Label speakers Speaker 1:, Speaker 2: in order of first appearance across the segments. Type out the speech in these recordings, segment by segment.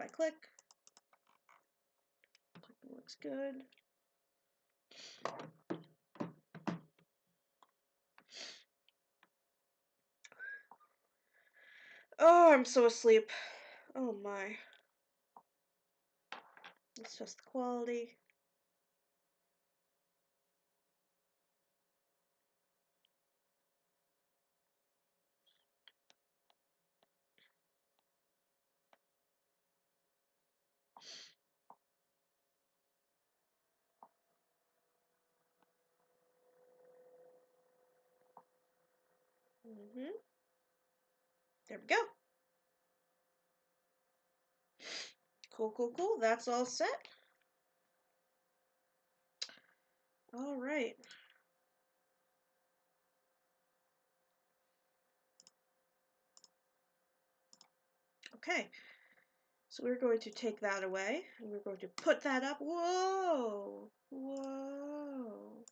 Speaker 1: by click. Looks good. Oh, I'm so asleep. Oh my. Let's test the quality. There we go. Cool. That's all set. All right. Okay. So we're going to take that away, and we're going to put that up. Whoa! Whoa!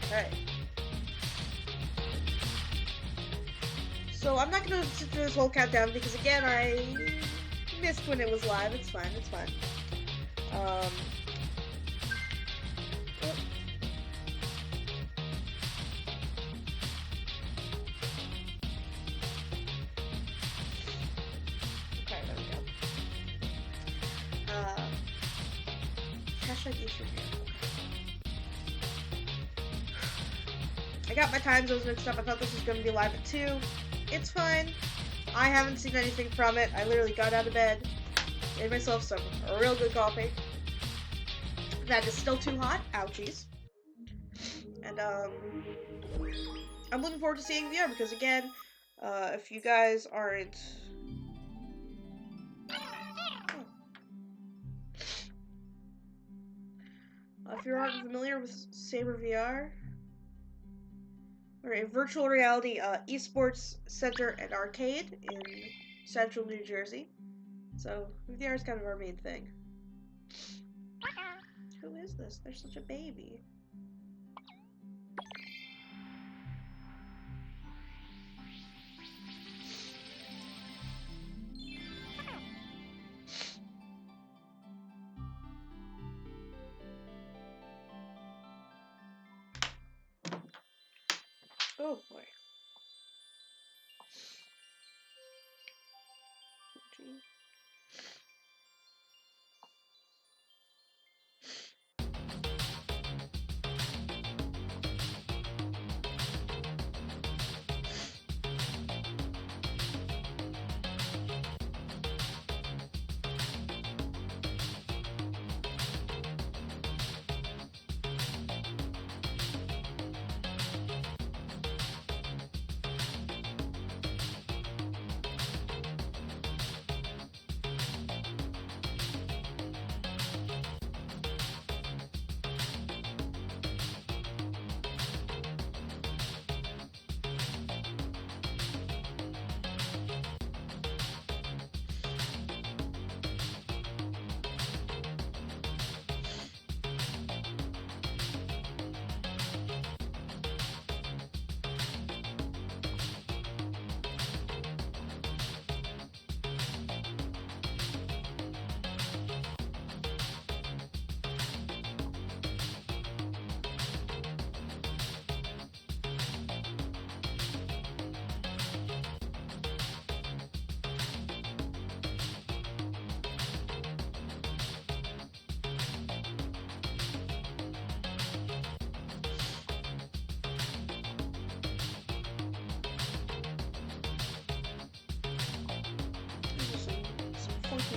Speaker 1: Okay. So I'm not going to sit through this whole countdown because, again, I missed when it was live. It's fine. It's fine. Okay, there we go. Hashtag issue here. I got my time zones mixed up. I thought this was going to be live at 2. It's fine. I haven't seen anything from it. I literally got out of bed, made myself some real good coffee. That is still too hot. Ouchies. And, I'm looking forward to seeing VR because, again, if you guys aren't... if you aren't familiar with SaberVR, we're a virtual reality esports center and arcade in central New Jersey. So, VR is kind of our main thing. Who is this? They're such a baby. Oh boy. Gee.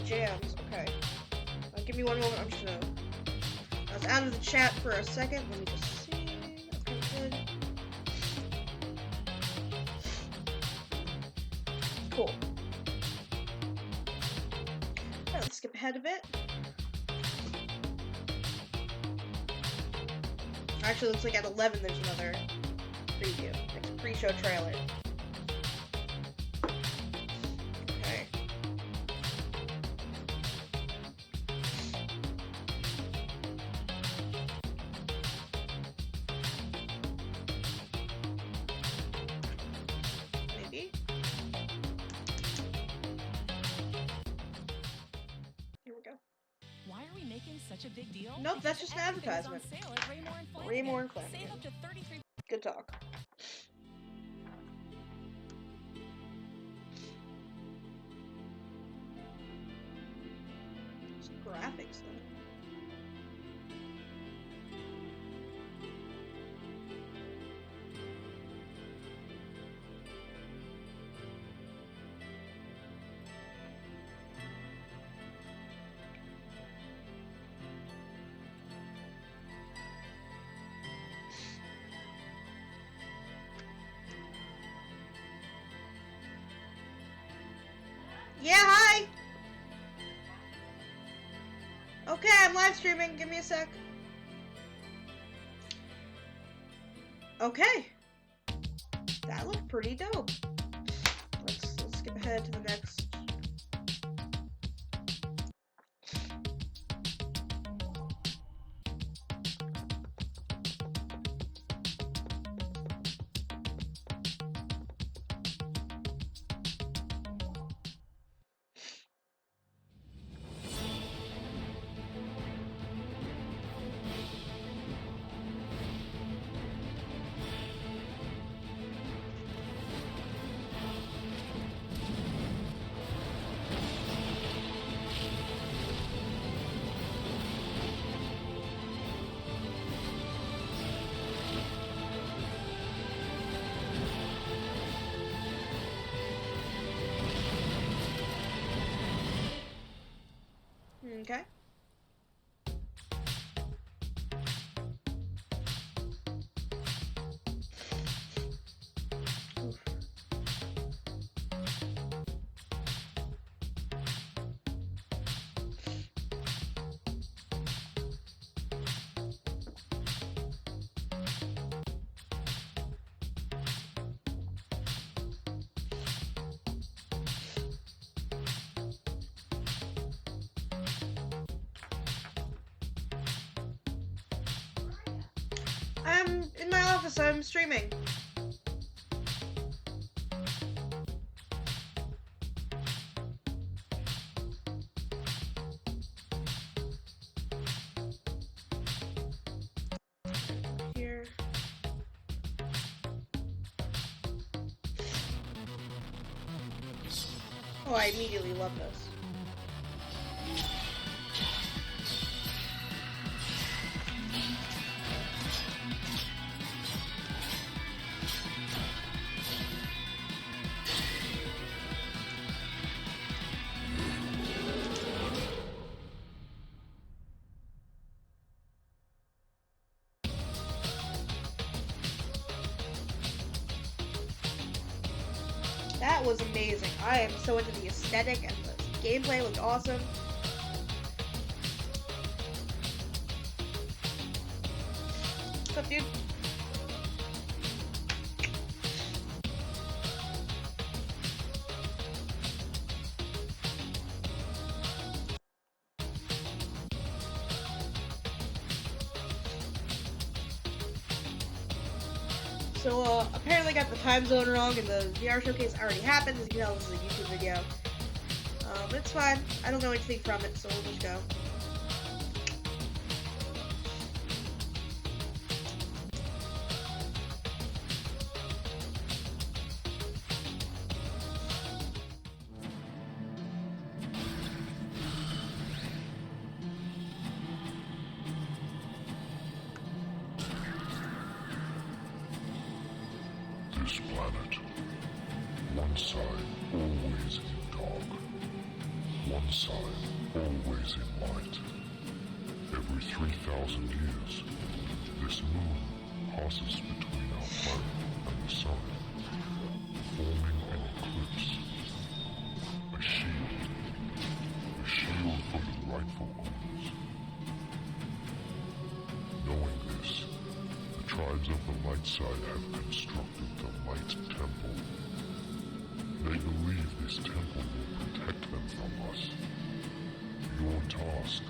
Speaker 1: Jams. Okay. Give me one moment. I'm just gonna... I was out of the chat for a second. Let me just see. Okay, good. Cool. Alright, let's skip ahead a bit. Actually, looks like at 11 there's another preview. It's a pre-show trailer.
Speaker 2: such a big deal?
Speaker 1: Nope, that's just an advertisement.
Speaker 2: On sale at Raymore and Flanagan.
Speaker 1: Raymore and Flanagan.
Speaker 2: Save up to 33.
Speaker 1: Good talk. It's graphics though. Yeah, hi! Okay, I'm live streaming. Give me a sec. Okay. That looked pretty dope. Let's skip ahead to the next. Okay. I'm in my office, I'm streaming. Here. Oh, I immediately love this. That was amazing. I am so into the aesthetic and the gameplay looked awesome. What's up, dude? So, apparently got the time zone wrong and the VR showcase already happened. As you can tell, this is a YouTube video. It's fine. I don't know anything from it, so we'll just go.
Speaker 3: This planet, one side always in dark, one side always in light. Every 3,000 years, this moon passes between our planet and the sun, forming an eclipse. A shield for the rightful owners. Knowing this, the tribes of the light side have constructed the Light Temple. They believe this temple will protect them from us. Your task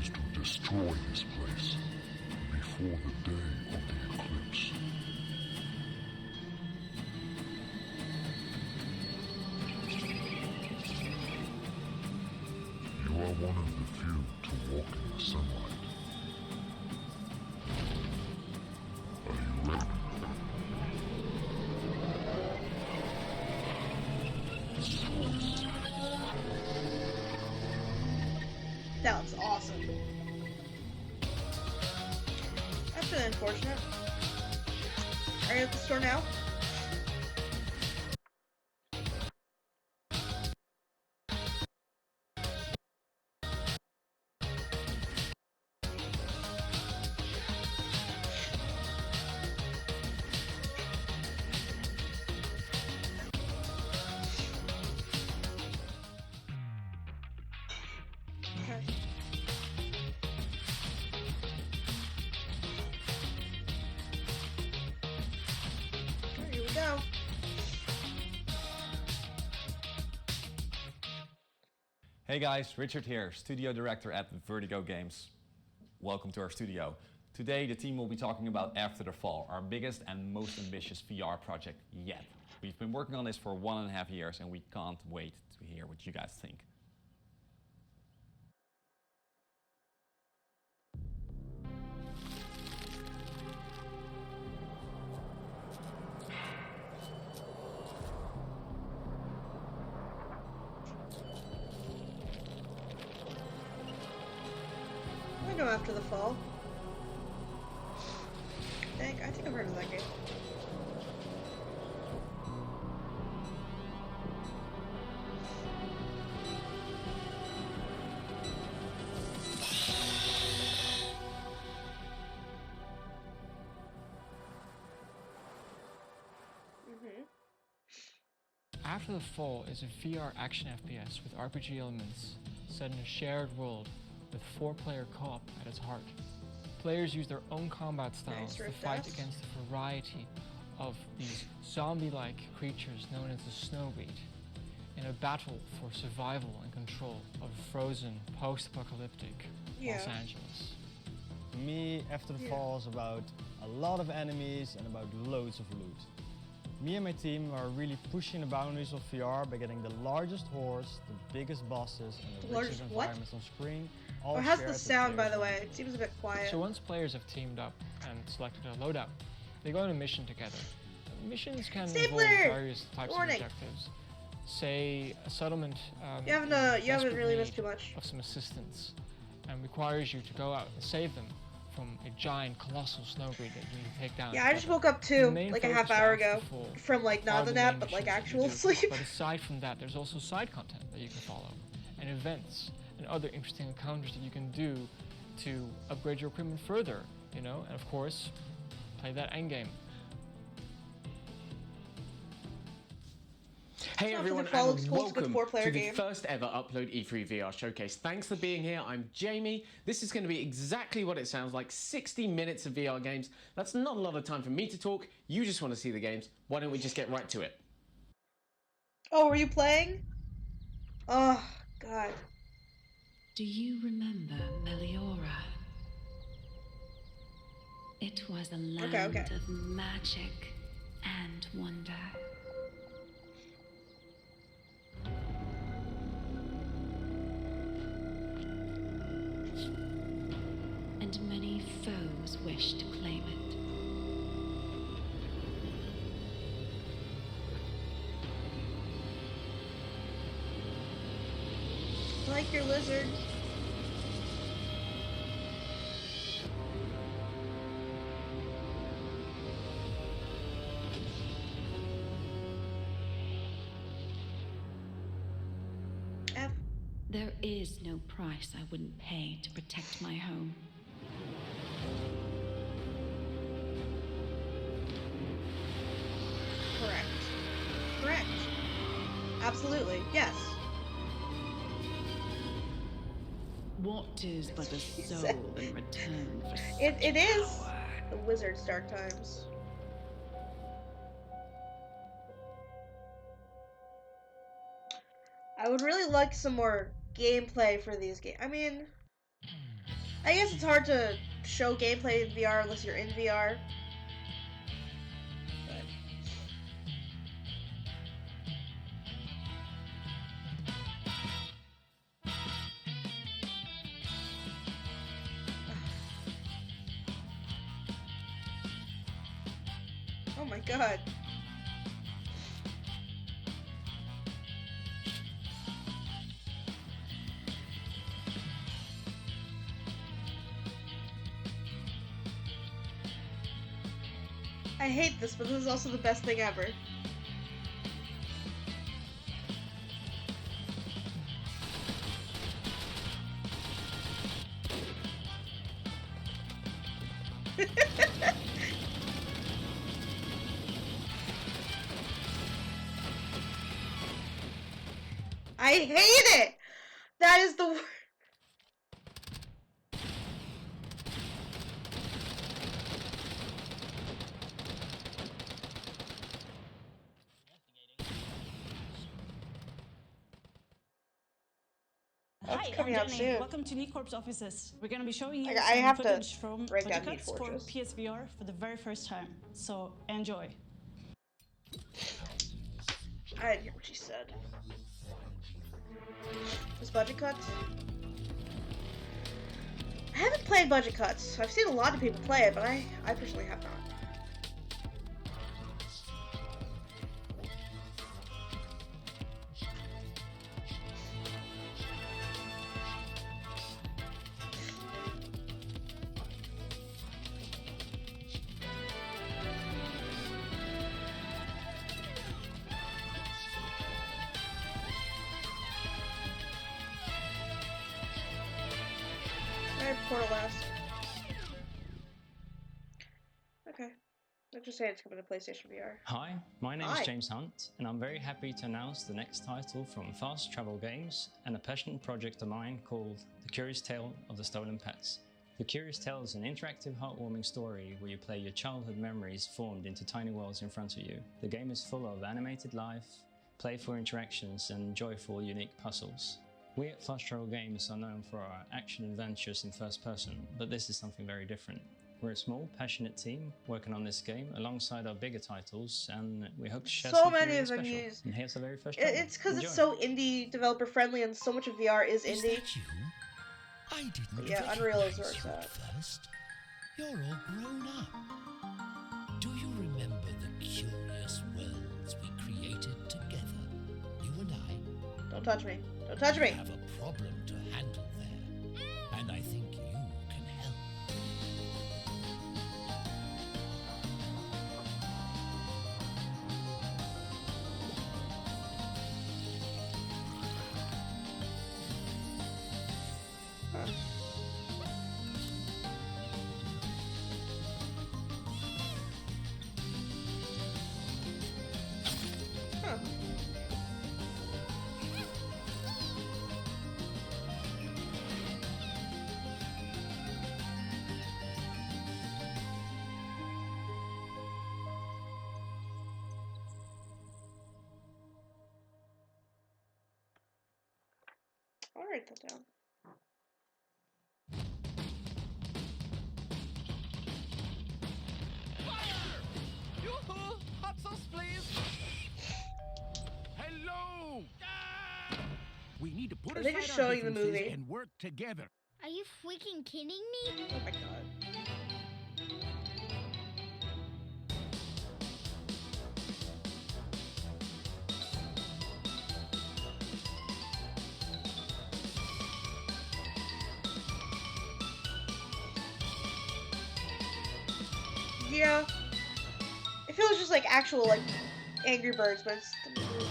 Speaker 3: is to destroy this place before the day of the eclipse. You are one of the few to walk in the sunlight.
Speaker 1: That looks awesome. That's really unfortunate. Are you at the store now? Okay. Here we go.
Speaker 4: Hey guys, Richard here, Studio Director at Vertigo Games. Welcome to our studio. Today the team will be talking about After the Fall, our biggest and most ambitious VR project yet. We've been working on this for 1.5 years and we can't wait to hear what you guys think.
Speaker 1: I know After the Fall. I think I've heard of that game.
Speaker 5: After the Fall is a VR action FPS with RPG elements set in a shared world with 4-player co-op at its heart. Players use their own combat styles to fight against a variety of these zombie-like creatures known as the Snowweed in a battle for survival and control of a frozen, post-apocalyptic Los Angeles.
Speaker 6: For me, After the Fall is about a lot of enemies and about loads of loot. Me and my team are really pushing the boundaries of VR by getting the largest hordes, the biggest bosses, and the richest environments on screen.
Speaker 1: Oh, it has the sound, by the way. It seems a bit quiet.
Speaker 5: So once players have teamed up and selected a loadout, they go on a mission together. Missions can involve various types of objectives. Say a settlement
Speaker 1: you haven't really missed too much
Speaker 5: of some assistance and requires you to go out and save them from a giant, colossal snowbreed that you need to take down.
Speaker 1: Yeah, I just woke up too, like a half hour ago, from like not the nap, but like actual sleep.
Speaker 5: But aside from that, there's also side content that you can follow, and events, and other interesting encounters that you can do to upgrade your equipment further, you know, and of course, play that endgame.
Speaker 7: Hey everyone, and welcome to the first ever Upload E3 VR showcase. Thanks for being here. I'm Jamie. This is going to be exactly what it sounds like, 60 minutes of VR games. That's not a lot of time for me to talk. You just want to see the games. Why don't we just get right to it?
Speaker 1: Oh, were you playing? Oh, God.
Speaker 8: Do you remember Meliora? It was a land of magic and wonder. And many foes wish to claim it.
Speaker 1: I like your lizard.
Speaker 8: There is no price I wouldn't pay to protect my home.
Speaker 1: Correct. Absolutely, yes.
Speaker 8: What is but a soul in return for such
Speaker 1: It is
Speaker 8: power?
Speaker 1: the Wizard's Dark Times. I would really like some more gameplay for these games. I mean, I guess it's hard to show gameplay in VR unless you're in VR. But oh my God. I hate this, but this is also the best thing ever. I hate it! That is the worst.
Speaker 9: Hi,
Speaker 1: coming
Speaker 9: I'm
Speaker 1: out
Speaker 9: Jenny.
Speaker 1: soon.
Speaker 9: Welcome to Neatcorp's offices. We're going to be showing you
Speaker 1: I
Speaker 9: some
Speaker 1: have to
Speaker 9: footage from
Speaker 1: break down
Speaker 9: budget cuts for
Speaker 1: Neat Fortress.
Speaker 9: PSVR for the very first time. So enjoy.
Speaker 1: I didn't hear what she said. This budget cuts? I haven't played budget cuts. I've seen a lot of people play it, but I personally have not. Portal last. Okay. Let's just say it's coming to PlayStation VR.
Speaker 10: Hi, my name
Speaker 1: Hi.
Speaker 10: is James Hunt, and I'm very happy to announce the next title from Fast Travel Games and a passion project of mine called The Curious Tale of the Stolen Pets. The Curious Tale is an interactive, heartwarming story where you play your childhood memories formed into tiny worlds in front of you. The game is full of animated life, playful interactions, and joyful, unique puzzles. We at Fast Travel Games are known for our action adventures in first person, but this is something very different. We're a small, passionate team working on this game alongside our bigger titles, and we hope to share
Speaker 1: So
Speaker 10: something
Speaker 1: many
Speaker 10: really
Speaker 1: of them
Speaker 10: special.
Speaker 1: use.
Speaker 10: And here's the very first trailer.
Speaker 1: It's because it's
Speaker 10: Enjoy.
Speaker 1: so indie developer friendly, and so much of VR is
Speaker 11: Is
Speaker 1: indie.
Speaker 11: that you? I didn't
Speaker 1: Yeah, Unreal is where
Speaker 11: recognize
Speaker 1: it's
Speaker 11: you
Speaker 1: at.
Speaker 11: first. You're all grown up. Do you remember the curious worlds we created together? You and I.
Speaker 1: Don't touch me. Don't touch
Speaker 11: We
Speaker 1: me.
Speaker 11: have a problem to handle there, and I think you can help.
Speaker 1: Huh. I'll write that down.
Speaker 12: Yoo-hoo! Hot sauce, please! Hello! We need to put
Speaker 1: Are they
Speaker 12: aside
Speaker 1: just
Speaker 12: our
Speaker 1: showing the
Speaker 12: differences
Speaker 1: movie?
Speaker 12: and work together.
Speaker 2: Are you freaking kidding me?
Speaker 1: Oh my god. Yeah. It feels just like actual, like, Angry Birds, but it's the movie.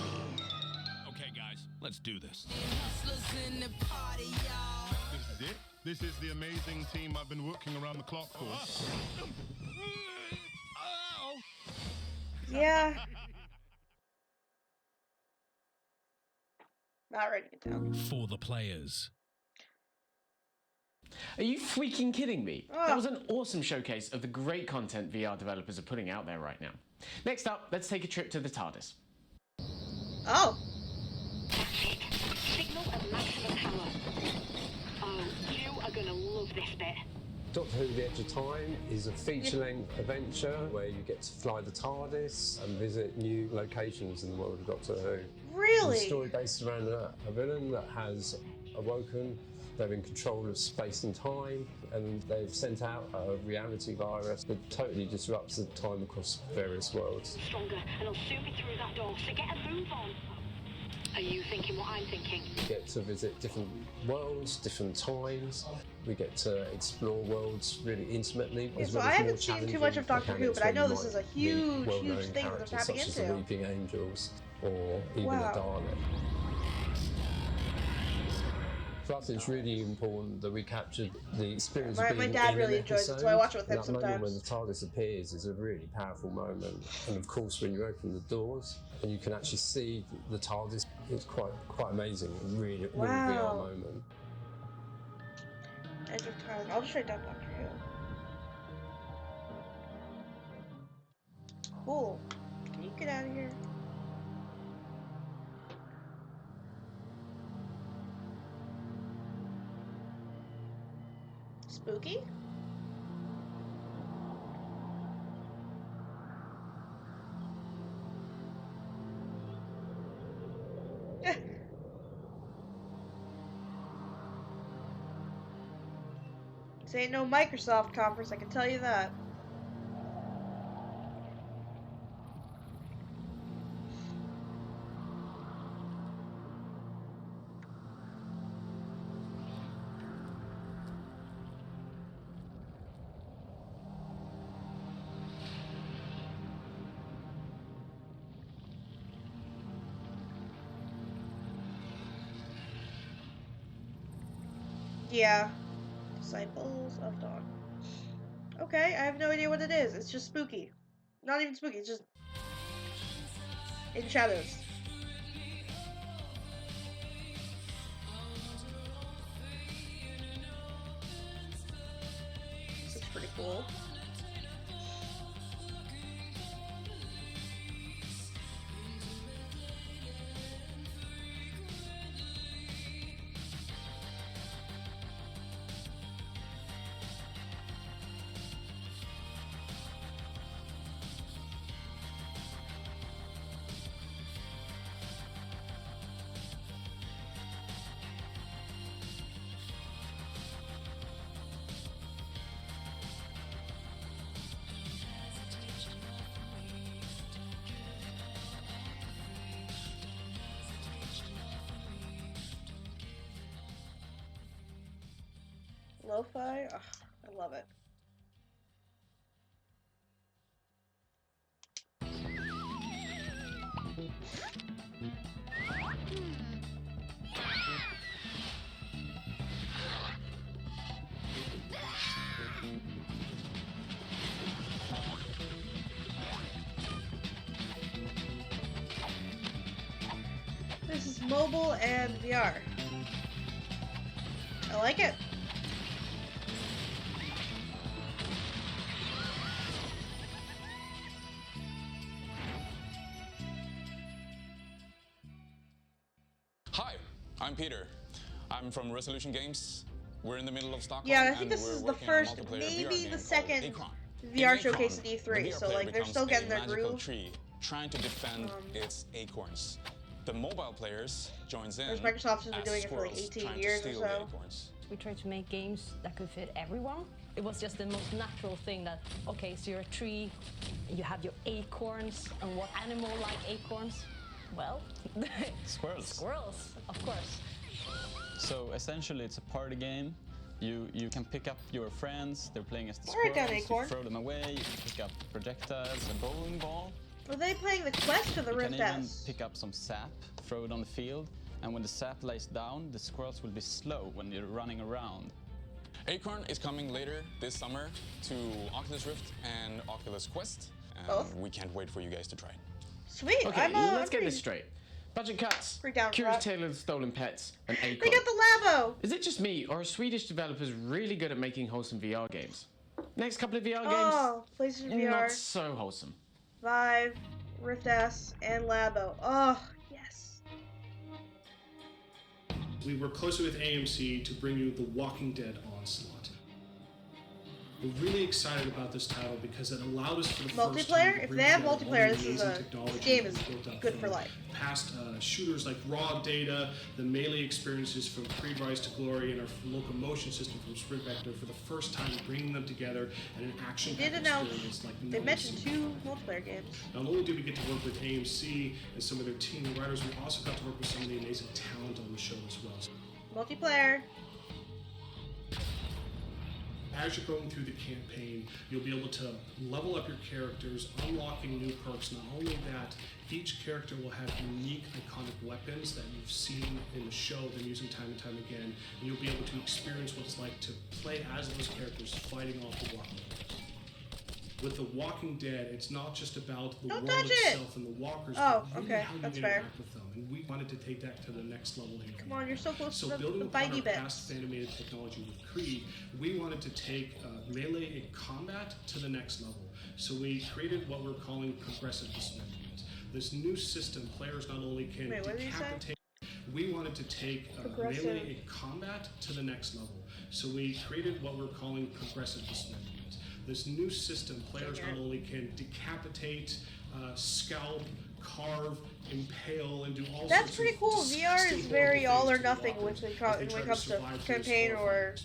Speaker 12: Okay, guys, let's do this.
Speaker 13: This is it. This is the amazing team I've been working around the clock for.
Speaker 1: Yeah. Not writing it down.
Speaker 11: For the players.
Speaker 7: Are you freaking kidding me?
Speaker 1: Oh.
Speaker 7: That was an awesome showcase of the great content VR developers are putting out there right now. Next up, let's take a trip to the TARDIS.
Speaker 1: Oh.
Speaker 14: Signal at maximum power. Oh, you are gonna love this bit.
Speaker 15: Doctor Who: The Edge of Time is a feature-length adventure where you get to fly the TARDIS and visit new locations in the world of Doctor Who.
Speaker 1: Really?
Speaker 15: It's a story based around a villain that has awoken. They're in control of space and time, and they've sent out a reality virus that totally disrupts the time across various worlds.
Speaker 14: Stronger, and I'll soon be through that door, so get a move on. Are you thinking what I'm thinking?
Speaker 15: We get to visit different worlds, different times. We get to explore worlds really intimately.
Speaker 1: Yeah,
Speaker 15: as
Speaker 1: so
Speaker 15: well
Speaker 1: I
Speaker 15: as more
Speaker 1: haven't seen too much of
Speaker 15: challenging
Speaker 1: Doctor Who,
Speaker 15: mechanics
Speaker 1: but I
Speaker 15: where
Speaker 1: know
Speaker 15: you
Speaker 1: this
Speaker 15: might
Speaker 1: is a
Speaker 15: meet
Speaker 1: huge,
Speaker 15: well-known
Speaker 1: huge thing that they're
Speaker 15: characters
Speaker 1: tapping
Speaker 15: such as the
Speaker 1: into.
Speaker 15: Weeping Angels or even
Speaker 1: Wow.
Speaker 15: a Dalek. For us, it's really important that we capture the experience of
Speaker 1: My
Speaker 15: being
Speaker 1: dad
Speaker 15: in
Speaker 1: really
Speaker 15: an
Speaker 1: enjoys
Speaker 15: episode.
Speaker 1: it, so I watch it with him
Speaker 15: and that moment when the
Speaker 1: sometimes.
Speaker 15: TARDIS appears is a really powerful moment. And of course, when you open the doors and you can actually see the TARDIS, it's quite amazing. A really
Speaker 1: Wow.
Speaker 15: VR moment.
Speaker 1: Edge of Time. I'll just write down Doctor Who. Cool. Can you get out of here? Spooky? This ain't no Microsoft conference, I can tell you that. Yeah. Disciples of Dawn. Okay, I have no idea what it is. It's just spooky. Not even spooky, it's just in shadows. This looks pretty cool. Lo-fi? Ugh, I love it. This is mobile and VR. I like it.
Speaker 16: Hi, I'm Peter. I'm from Resolution Games. We're in the middle of Stockholm.
Speaker 1: Yeah, I think this is the first, maybe the second VR showcase at E3, so like they're still getting their groove.
Speaker 16: Tree, trying to defend its acorns. The mobile players joins in.
Speaker 1: Microsoft has been
Speaker 16: as
Speaker 1: doing it for like
Speaker 16: squirrels
Speaker 1: 18
Speaker 16: trying
Speaker 1: years
Speaker 16: to
Speaker 1: or
Speaker 16: steal the
Speaker 1: so.
Speaker 16: acorns.
Speaker 17: We tried to make games that could fit everyone. It was just the most natural thing that, okay, so you're a tree, you have your acorns, and what animal like acorns? Well,
Speaker 18: squirrels.
Speaker 17: Squirrels, of course.
Speaker 18: So essentially it's a party game. You can pick up your friends, they're playing as the
Speaker 1: Alright,
Speaker 18: squirrels,
Speaker 1: then, Acorn.
Speaker 18: you throw them away, you can pick up projectiles, a bowling ball.
Speaker 1: Are they playing the Quest or the Rift
Speaker 18: You can even
Speaker 1: S?
Speaker 18: pick up some sap, throw it on the field, and when the sap lays down, the squirrels will be slow when you're running around.
Speaker 16: Acorn is coming later this summer to Oculus Rift and Oculus Quest, and
Speaker 1: Both?
Speaker 16: we can't wait for you guys to try it.
Speaker 1: Sweet.
Speaker 7: Okay,
Speaker 1: I'm
Speaker 7: let's get this straight. Budget cuts,
Speaker 1: down for
Speaker 7: Curious
Speaker 1: that.
Speaker 7: Tale of the Stolen Pets, and Acorn.
Speaker 1: They got the Labo!
Speaker 7: Is it just me, or are Swedish developers really good at making wholesome VR games? Next couple of VR
Speaker 1: Oh,
Speaker 7: games,
Speaker 1: PlayStation VR,
Speaker 7: not so wholesome.
Speaker 1: Vive, Rift S, and Labo. Oh, yes.
Speaker 19: We work closely with AMC to bring you The Walking Dead Onslaught. We're really excited about this title because it allowed us for the
Speaker 1: multiplayer?
Speaker 19: first time to
Speaker 1: If
Speaker 19: bring
Speaker 1: they have
Speaker 19: together all
Speaker 1: multiplayer,
Speaker 19: the
Speaker 1: this is
Speaker 19: amazing technology
Speaker 1: game is
Speaker 19: that we built up
Speaker 1: good
Speaker 19: from
Speaker 1: for life.
Speaker 19: Past shooters like Raw Data, the melee experiences from Creed Rise to Glory, and our locomotion system from Sprint Vector, for the first time bringing them together in an action-packed experience like
Speaker 1: They
Speaker 19: no
Speaker 1: mentioned
Speaker 19: one's
Speaker 1: 2 multiplayer games.
Speaker 19: Not only did we get to work with AMC and some of their team writers, we also got to work with some of the amazing talent on the show as well.
Speaker 1: Multiplayer.
Speaker 19: As you're going through the campaign, you'll be able to level up your characters, unlocking new perks. Not only that, each character will have unique, iconic weapons that you've seen in the show, them using time and time again, and you'll be able to experience what it's like to play as those characters fighting off the walkers. With The Walking Dead, it's not just about the world itself and the walkers, but really how you interact with them. And we wanted to take that to the next level here.
Speaker 1: Come on, you're so close to
Speaker 19: building
Speaker 1: the
Speaker 19: upon our
Speaker 1: bitey bits.
Speaker 19: past animated technology with Creed, we wanted to take melee and combat to the next level. So we created what we're calling progressive dismemberment. This new system, players not only can decapitate. We wanted to take melee and combat to the next level. So we created what we're calling progressive dismemberment. This new system, players not only can decapitate, scalp, carve, impale, and do all sorts of...
Speaker 1: That's pretty cool. VR is very all or nothing when it comes to campaign or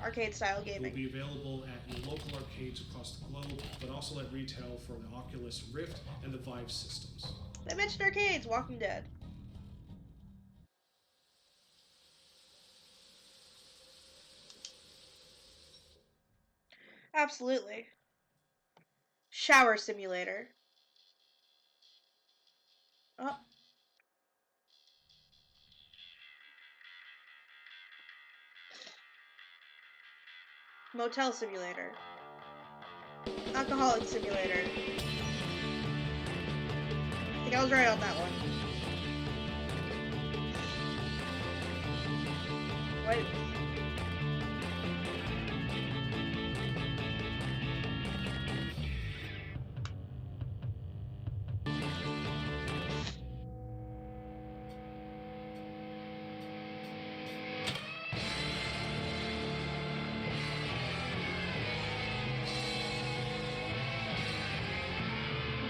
Speaker 1: arcade-style gaming.
Speaker 19: It will be available at your local arcades across the globe, but also at retail for the Oculus Rift and the Vive systems.
Speaker 1: They mentioned arcades, Walking Dead. Absolutely. Shower simulator. Oh. Motel simulator. Alcoholic simulator. I think I was right on that one. Wait.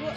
Speaker 1: What?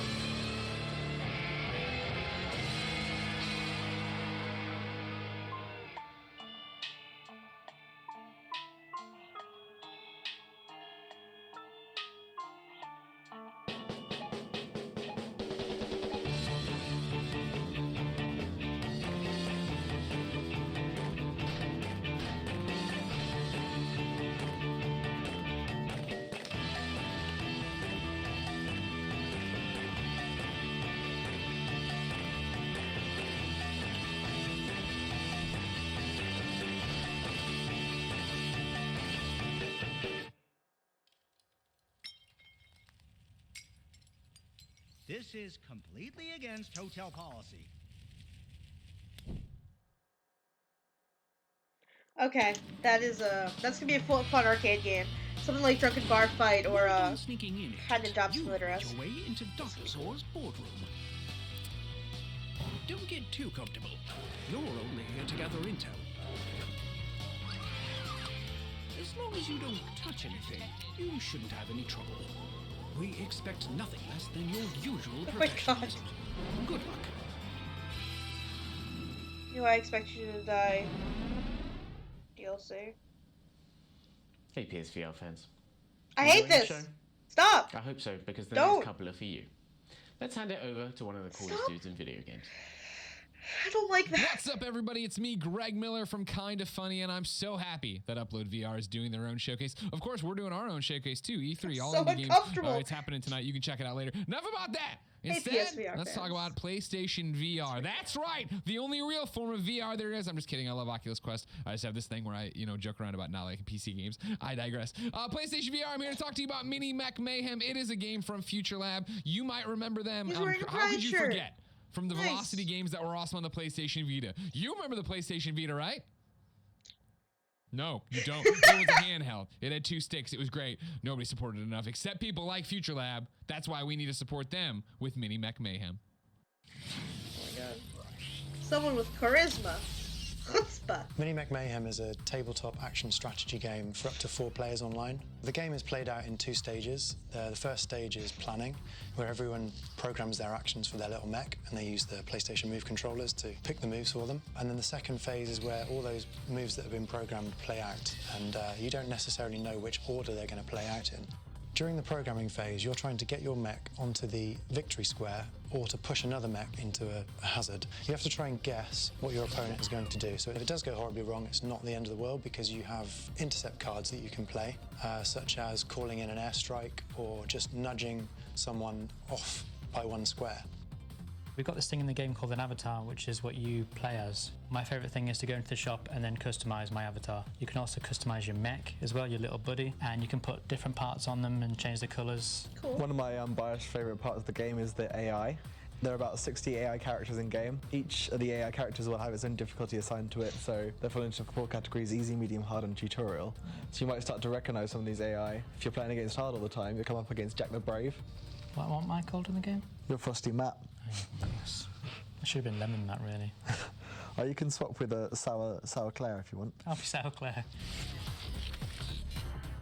Speaker 20: This is completely against hotel policy.
Speaker 1: Okay, that's gonna be a fun arcade game. Something like Drunken Bar Fight or kind of Job Simulator.
Speaker 12: Your way into Dr. Sore's boardroom. Don't get too comfortable. You're only here to gather intel. As long as you don't touch anything, you shouldn't have any trouble. We expect nothing less than your usual protections. Good luck.
Speaker 1: Do I expect you to die? DLC.
Speaker 7: Hey PSVR fans.
Speaker 1: I hate this! Stop!
Speaker 7: I hope so, because the next couple are for you. Let's hand it over to one of the coolest dudes in video games.
Speaker 1: I don't like that.
Speaker 21: What's up, everybody? It's me, Greg Miller from Kinda Funny, and I'm so happy that UploadVR is doing their own showcase. Of course, we're doing our own showcase too. E3, all
Speaker 1: so
Speaker 21: indie games.
Speaker 1: uncomfortable.
Speaker 21: It's happening tonight. You can check it out later. Enough about that. Instead, let's talk about PlayStation VR. That's right, the only real form of VR there is. I'm just kidding. I love Oculus Quest. I just have this thing where I, joke around about not liking PC games. I digress. PlayStation VR. I'm here to talk to you about Mini Mech Mayhem. It is a game from Future Lab. You might remember them. How could you forget? From the Velocity games that were awesome on the PlayStation Vita. You remember the PlayStation Vita, right? No, you don't. It was a handheld. It had 2 sticks. It was great. Nobody supported it enough, except people like Future Lab. That's why we need to support them with Mini Mech Mayhem.
Speaker 1: Oh my god. Someone with charisma. Chutzpah.
Speaker 3: Mini-Mech Mayhem is a tabletop action strategy game for up to 4 players online. The game is played out in 2 stages. The first stage is planning, where everyone programs their actions for their little mech, and they use the PlayStation Move controllers to pick the moves for them. And then the second phase is where all those moves that have been programmed play out, and you don't necessarily know which order they're going to play out in. During the programming phase, you're trying to get your mech onto the victory square or to push another mech into a hazard. You have to try and guess what your opponent is going to do. So if it does go horribly wrong, it's not the end of the world because you have intercept cards that you can play, such as calling in an airstrike or just nudging someone off by 1 square.
Speaker 22: We've got this thing in the game called an avatar, which is what you play as. My favourite thing is to go into the shop and then customise my avatar. You can also customise your mech as well, your little buddy, and you can put different parts on them and change the colours.
Speaker 1: Cool.
Speaker 23: One of my unbiased favourite parts of the game is the AI. There are about 60 AI characters in game. Each of the AI characters will have its own difficulty assigned to it, so they fall into 4 categories: easy, medium, hard, and tutorial. So you might start to recognise some of these AI. If you're playing against hard all the time, you'll come up against Jack the Brave.
Speaker 22: What am I called in the game?
Speaker 23: You're Frosty Matt.
Speaker 22: Yes. I should have been Lemon Matt, really.
Speaker 23: Or you can swap with a Sour Claire if you want.
Speaker 22: I'll be Sour Claire.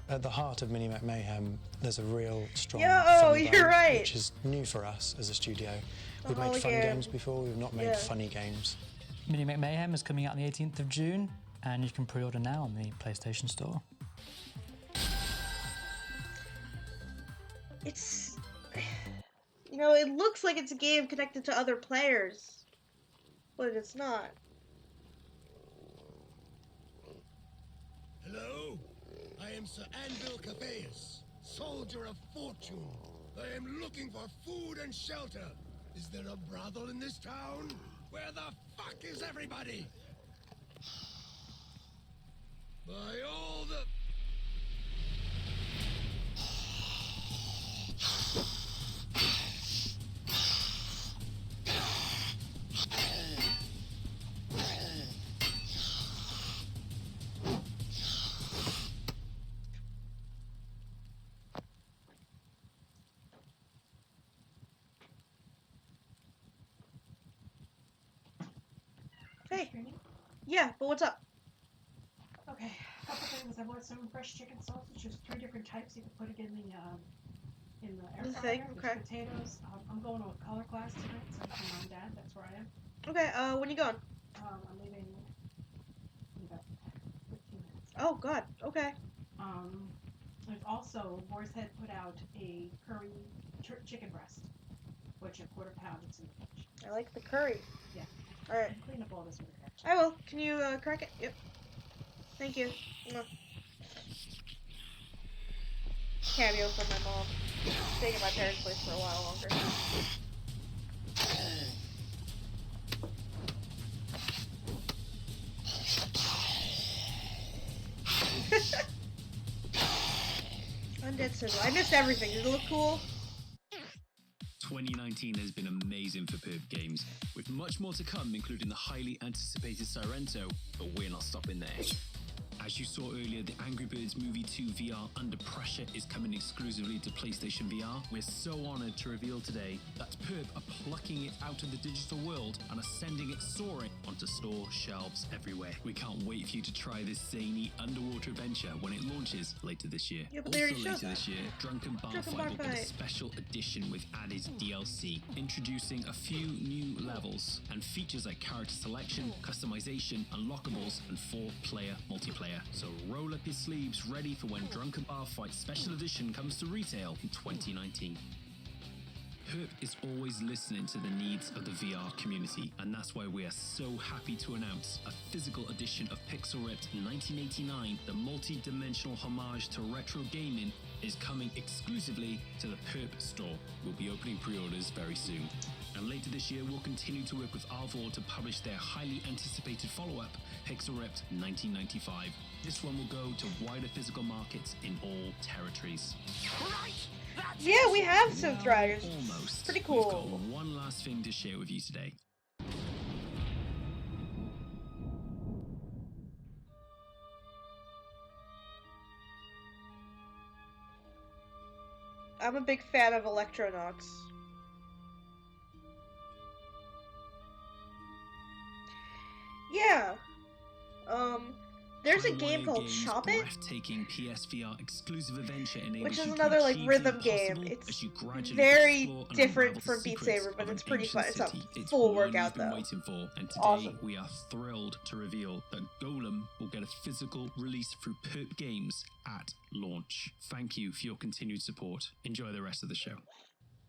Speaker 3: At the heart of Mini-Mech Mayhem, there's a real strong
Speaker 1: Yo,
Speaker 3: fun
Speaker 1: you're
Speaker 3: bone,
Speaker 1: right.
Speaker 3: which is new for us as a studio. We've
Speaker 1: Oh,
Speaker 3: made fun
Speaker 1: yeah.
Speaker 3: games before, we've not made funny games.
Speaker 22: Mini-Mech Mayhem is coming out on the 18th of June, and you can pre-order now on the PlayStation Store.
Speaker 1: It's... You know, it looks like it's a game connected to other players, but it's not.
Speaker 11: Hello, I am Sir Anvil Cabeus, soldier of fortune. I am looking for food and shelter. Is there a brothel in this town? Where the fuck is everybody? By all the...
Speaker 1: Hey. Yeah, but what's up?
Speaker 24: Okay, a couple things. I want some fresh chicken sausage. There's 3 different types. You can put it in the air
Speaker 1: The
Speaker 24: fryer.
Speaker 1: thing,
Speaker 24: There's
Speaker 1: okay.
Speaker 24: potatoes. I'm going to a color class tonight, so I'm mom and dad. That's where I am.
Speaker 1: Okay, when you going?
Speaker 24: I'm leaving in about 15 minutes.
Speaker 1: Oh, God, okay.
Speaker 24: There's also Boar's Head put out a curry chicken breast, which a quarter pound. It's in the fridge.
Speaker 1: I like the curry.
Speaker 24: Yeah.
Speaker 1: Alright.
Speaker 24: Clean up all this later.
Speaker 1: I will. Can you, crack it? Yep. Thank you. Mwah. Cameo from my mom. Staying at my parents' place for a while longer. Undead Sizzle. I missed everything. Did it look cool?
Speaker 25: 2019 has been amazing for Perp Games, with much more to come, including the highly anticipated Sorrento, but we're not stopping there. As you saw earlier, the Angry Birds Movie 2 VR Under Pressure is coming exclusively to PlayStation VR. We're so honored to reveal today that Perp are plucking it out of the digital world and are sending it soaring onto store shelves everywhere. We can't wait for you to try this zany underwater adventure when it launches later this year.
Speaker 1: Yeah, but they
Speaker 25: Also
Speaker 1: already showed
Speaker 25: later
Speaker 1: that.
Speaker 25: this year, Drunken Bar
Speaker 1: Drunken
Speaker 25: Fight
Speaker 1: Bar
Speaker 25: will get a
Speaker 1: Fight.
Speaker 25: special edition with added DLC, introducing a few new levels and features like character selection, customization, unlockables, and 4-player multiplayer. So roll up your sleeves ready for when Drunken Bar Fight Special Edition comes to retail in 2019. Herp is always listening to the needs of the VR community, and that's why we are so happy to announce a physical edition of Pixel Ripped 1989, the multi-dimensional homage to retro gaming, is coming exclusively to the Perp store. We'll be opening pre-orders very soon. And later this year, we'll continue to work with Arvor to publish their highly anticipated follow-up, Pixel Ripped 1995. This one will go to wider physical markets in all territories.
Speaker 1: Yeah, we have Synth Riders.
Speaker 25: Almost.
Speaker 1: Pretty
Speaker 25: We've
Speaker 1: cool.
Speaker 25: got one last thing to share with you today.
Speaker 1: I'm a big fan of Electronauts. Yeah. There's a game called Shop It,
Speaker 25: breathtaking PSVR exclusive adventure
Speaker 1: which is
Speaker 25: you to
Speaker 1: another like
Speaker 25: achieve
Speaker 1: rhythm
Speaker 25: the
Speaker 1: game.
Speaker 25: impossible
Speaker 1: It's
Speaker 25: as you gradually
Speaker 1: very
Speaker 25: explore and
Speaker 1: different
Speaker 25: unravel
Speaker 1: from
Speaker 25: the
Speaker 1: Beat
Speaker 25: secrets
Speaker 1: Saber, but
Speaker 25: of
Speaker 1: it's
Speaker 25: an
Speaker 1: pretty fun.
Speaker 25: ancient
Speaker 1: It's a
Speaker 25: city. It's
Speaker 1: full
Speaker 25: one
Speaker 1: workout
Speaker 25: you've been
Speaker 1: though.
Speaker 25: waiting for, and today
Speaker 1: Awesome.
Speaker 25: we are thrilled to reveal that Golem will get a physical release through Perp Games at launch. Thank you for your continued support. Enjoy the rest of the show.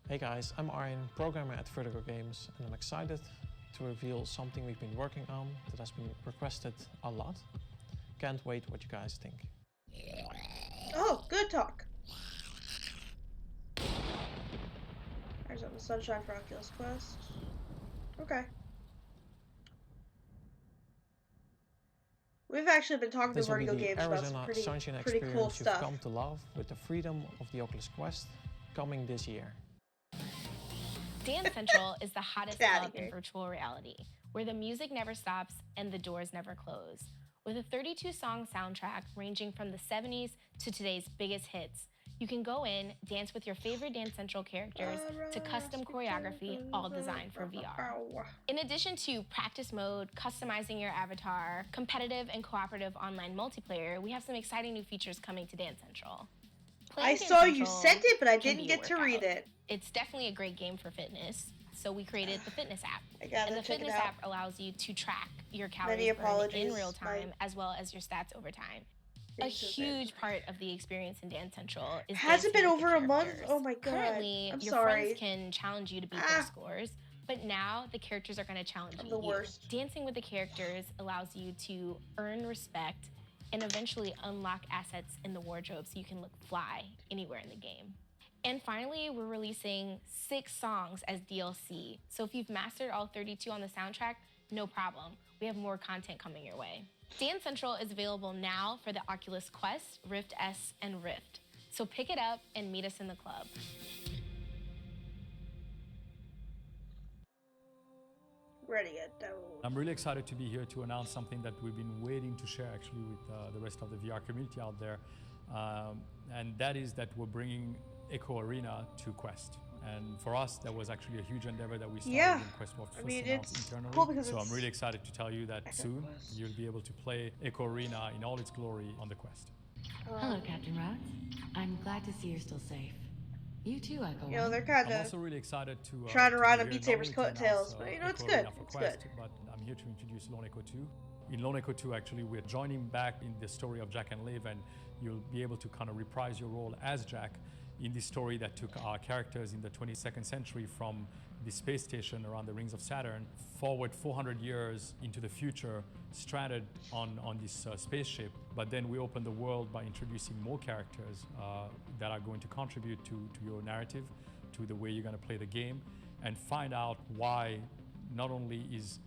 Speaker 4: Hey guys, I'm Arjen, programmer at Vertigo Games, and I'm excited to reveal something we've been working on that has been requested a lot. Can't wait what you guys think.
Speaker 1: Oh, good talk. There's the Sunshine for Oculus Quest. Okay. We've actually been talking to Vertigo Games about some pretty cool
Speaker 4: experience
Speaker 1: stuff.
Speaker 4: you've come to love with the freedom of the Oculus Quest coming this year.
Speaker 5: Dance Central is the hottest hub in virtual reality, where the music never stops and the doors never close. With a 32-song soundtrack ranging from the 70s to today's biggest hits, you can go in, dance with your favorite Dance Central characters to custom choreography, all designed for VR. In addition to practice mode, customizing your avatar, competitive and cooperative online multiplayer, we have some exciting new features coming to Dance Central.
Speaker 1: I saw you sent it, but I didn't get to read it.
Speaker 5: It's definitely a great game for fitness, so we created the Fitness app.
Speaker 1: And
Speaker 5: the Fitness app allows you to track your calories burned in real time, as well as your stats over time. A huge part of the experience in Dance Central is
Speaker 1: Has it been
Speaker 5: dancing with
Speaker 1: over
Speaker 5: the
Speaker 1: a month?
Speaker 5: characters.
Speaker 1: Oh my god.
Speaker 5: Currently,
Speaker 1: I'm
Speaker 5: your
Speaker 1: sorry.
Speaker 5: friends can challenge you to beat their scores, but now the characters are going to challenge you.
Speaker 1: The worst.
Speaker 5: Dancing with the characters allows you to earn respect and eventually unlock assets in the wardrobe so you can look fly anywhere in the game. And finally, we're releasing 6 songs as DLC. So if you've mastered all 32 on the soundtrack, no problem. We have more content coming your way. Dance Central is available now for the Oculus Quest, Rift S, and Rift. So pick it up and meet us in the club.
Speaker 1: Ready it, though.
Speaker 6: I'm really excited to be here to announce something that we've been waiting to share actually with the rest of the VR community out there. And that is that we're bringing Echo Arena to Quest. And for us, that was actually a huge endeavor that we started in Quest was first announced internally.
Speaker 1: Cool because
Speaker 6: so I'm really excited to tell you that soon you'll be able to play Echo Arena in all its glory on the Quest.
Speaker 8: Hello, Captain Rats. I'm glad to see you're still safe. You too, Echo.
Speaker 1: You know, they're kind
Speaker 6: I'm
Speaker 1: of
Speaker 6: also really excited to
Speaker 1: trying to ride
Speaker 6: be
Speaker 1: on
Speaker 6: here
Speaker 1: Beat
Speaker 6: not
Speaker 1: Saber's
Speaker 6: only to
Speaker 1: coattails,
Speaker 6: announce,
Speaker 1: but you know, it's
Speaker 6: Echo
Speaker 1: good.
Speaker 6: Arena for
Speaker 1: It's
Speaker 6: Quest,
Speaker 1: good.
Speaker 6: But I'm here to introduce Lone Echo 2. In Lone Echo 2, actually, we're joining back in the story of Jack and Liv, and you'll be able to kind of reprise your role as Jack in this story that took our characters in the 22nd century from the space station around the rings of Saturn forward 400 years into the future, stranded on this spaceship. But then we open the world by introducing more characters that are going to contribute to your narrative, to the way you're going to play the game, and find out why not only is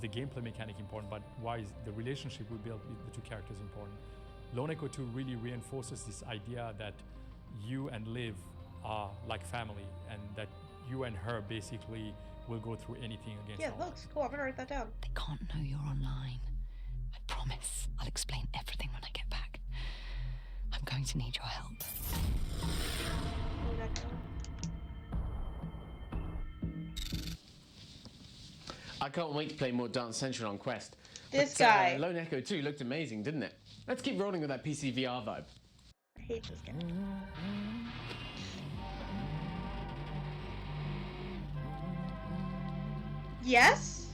Speaker 6: the gameplay mechanic important, but why is the relationship we build with the two characters important. Lone Echo 2 really reinforces this idea that you and Liv are like family, and that you and her basically will go through anything against
Speaker 1: Yeah,
Speaker 6: all
Speaker 1: looks cool. I'm gonna write that down.
Speaker 8: They can't know you're online. I promise. I'll explain everything when I get back. I'm going to need your help.
Speaker 7: I can't wait to play more Dance Central on Quest.
Speaker 1: This guy.
Speaker 7: Lone Echo 2 looked amazing, didn't it? Let's keep rolling with that PC VR vibe.
Speaker 1: I hate this guy. Yes?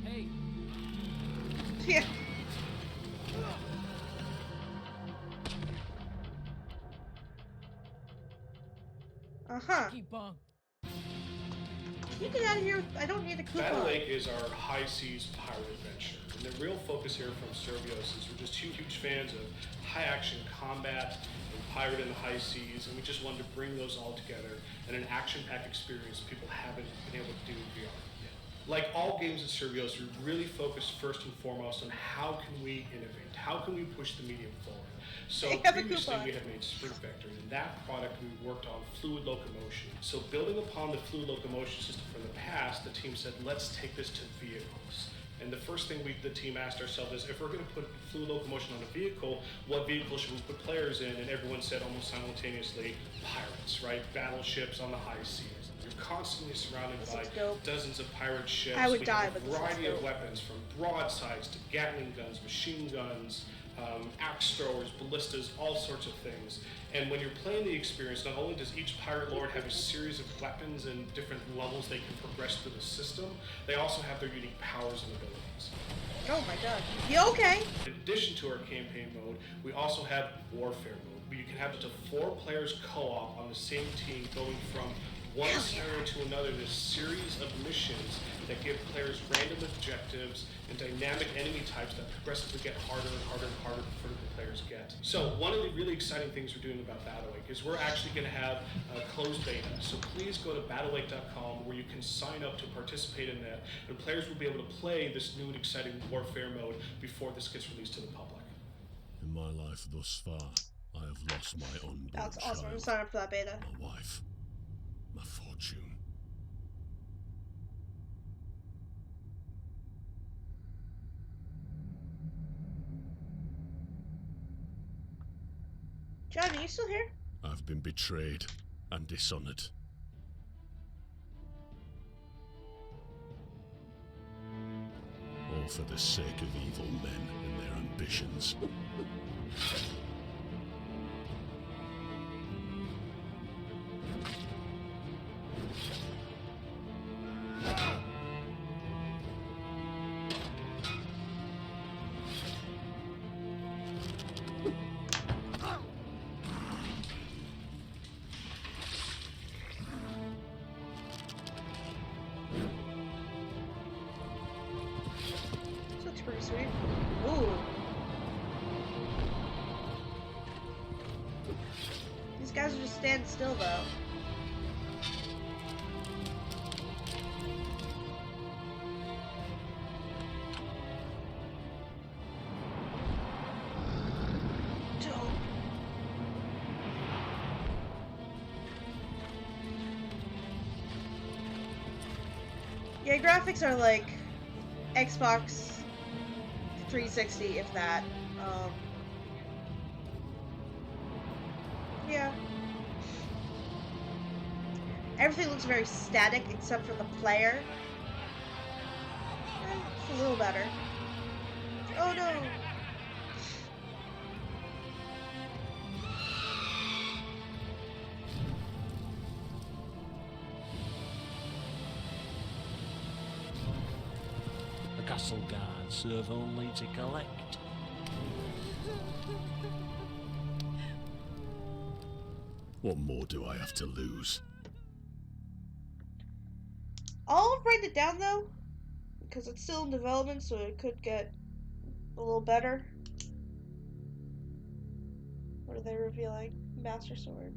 Speaker 6: Hey.
Speaker 1: Yeah. Uh-huh.
Speaker 9: Bunk.
Speaker 1: You get out of here. I don't need a coupon.
Speaker 19: Battle Lake is our high seas pirate adventure. And the real focus here from Servios is we're just huge fans of high action combat and pirate in the high seas, and we just wanted to bring those all together in an action-packed experience people haven't been able to do in VR yet. Like all games at Survios, we really focus first and foremost on how can we innovate, how can we push the medium forward. So previously we had made Sprint Vector, and in that product we worked on fluid locomotion. So building upon the fluid locomotion system from the past, the team said, let's take this to vehicles. And the first thing the team asked ourselves is, if we're going to put fluid locomotion on a vehicle, what vehicle should we put players in? And everyone said almost simultaneously, pirates, right? Battleships on the high seas. You're constantly surrounded by dozens of pirate ships.
Speaker 1: I would
Speaker 19: we
Speaker 1: die,
Speaker 19: have a
Speaker 1: but this
Speaker 19: variety
Speaker 1: is
Speaker 19: of weapons, from broadsides to Gatling guns, machine guns, axe throwers, ballistas, all sorts of things. And when you're playing the experience, not only does each pirate lord have a series of weapons and different levels they can progress through the system, they also have their unique powers and abilities.
Speaker 1: Oh my god. You okay?
Speaker 19: In addition to our campaign mode, we also have warfare mode, where you can have up to 4 players co-op on the same team, going from one scenario to another in a series of missions that give players random objectives and dynamic enemy types that progressively get harder and harder and harder the further the players get. So one of the really exciting things we're doing about Battlewake is we're actually going to have a closed beta. So please go to battlewake.com where you can sign up to participate in that, and players will be able to play this new and exciting warfare mode before this gets released to the public.
Speaker 11: In my life thus far, I have lost my unborn
Speaker 1: That's awesome. I'm
Speaker 11: child,
Speaker 1: gonna sign up for that beta.
Speaker 11: my wife, my fortune.
Speaker 1: John, are you still here?
Speaker 11: I've been betrayed and dishonored. All for the sake of evil men and their ambitions.
Speaker 1: Pretty sweet. Ooh. These guys are just standing still though. Yeah, graphics are like Xbox 360, if that. Yeah. Everything looks very static except for the player. It's a little better. Oh no!
Speaker 2: The castle guards serve only to collect.
Speaker 11: What more do I have to lose?
Speaker 1: I'll write it down though, because it's still in development, so it could get a little better. What are they revealing? Master Sword.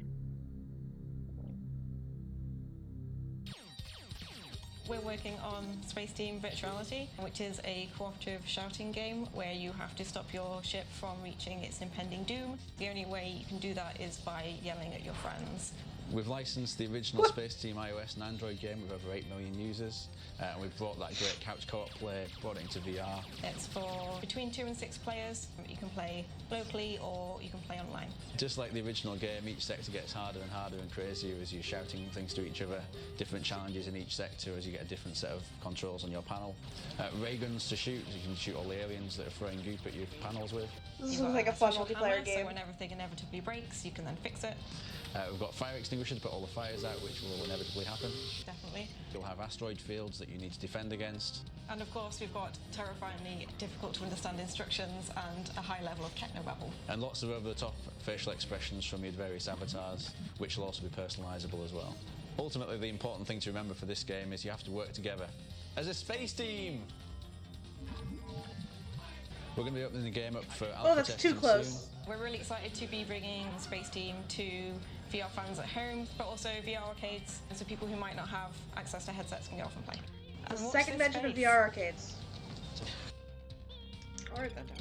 Speaker 9: We're working on Space Team Virtuality, which is a cooperative shouting game where you have to stop your ship from reaching its impending doom. The only way you can do that is by yelling at your friends.
Speaker 18: We've licensed the original Space Team iOS and Android game with over 8 million users. And we've brought that great couch co-op play, brought it into VR.
Speaker 9: It's for between 2 and 6 players. You can play locally or you can play online.
Speaker 18: Just like the original game, each sector gets harder and harder and crazier as you're shouting things to each other. Different challenges in each sector as you get a different set of controls on your panel. Ray guns to shoot, you can shoot all the aliens that are throwing goop at your panels with.
Speaker 1: This looks like a fun multiplayer game.
Speaker 9: So when everything inevitably breaks, you can then fix it.
Speaker 18: We've got fire extinguisher to put all the fires out, which will inevitably happen.
Speaker 9: Definitely.
Speaker 18: You'll have asteroid fields that you need to defend against.
Speaker 9: And of course, we've got terrifyingly difficult to understand instructions and a high level of technobabble.
Speaker 18: And lots of over-the-top facial expressions from your various avatars, which will also be personalisable as well. Ultimately, the important thing to remember for this game is you have to work together as a space team. We're going to be opening the game up for alpha testing soon.
Speaker 9: We're really excited to be bringing the Space Team to VR fans at home, but also VR arcades, so people who might not have access to headsets can go off and play.
Speaker 1: The second mention of VR arcades. I'll write that down.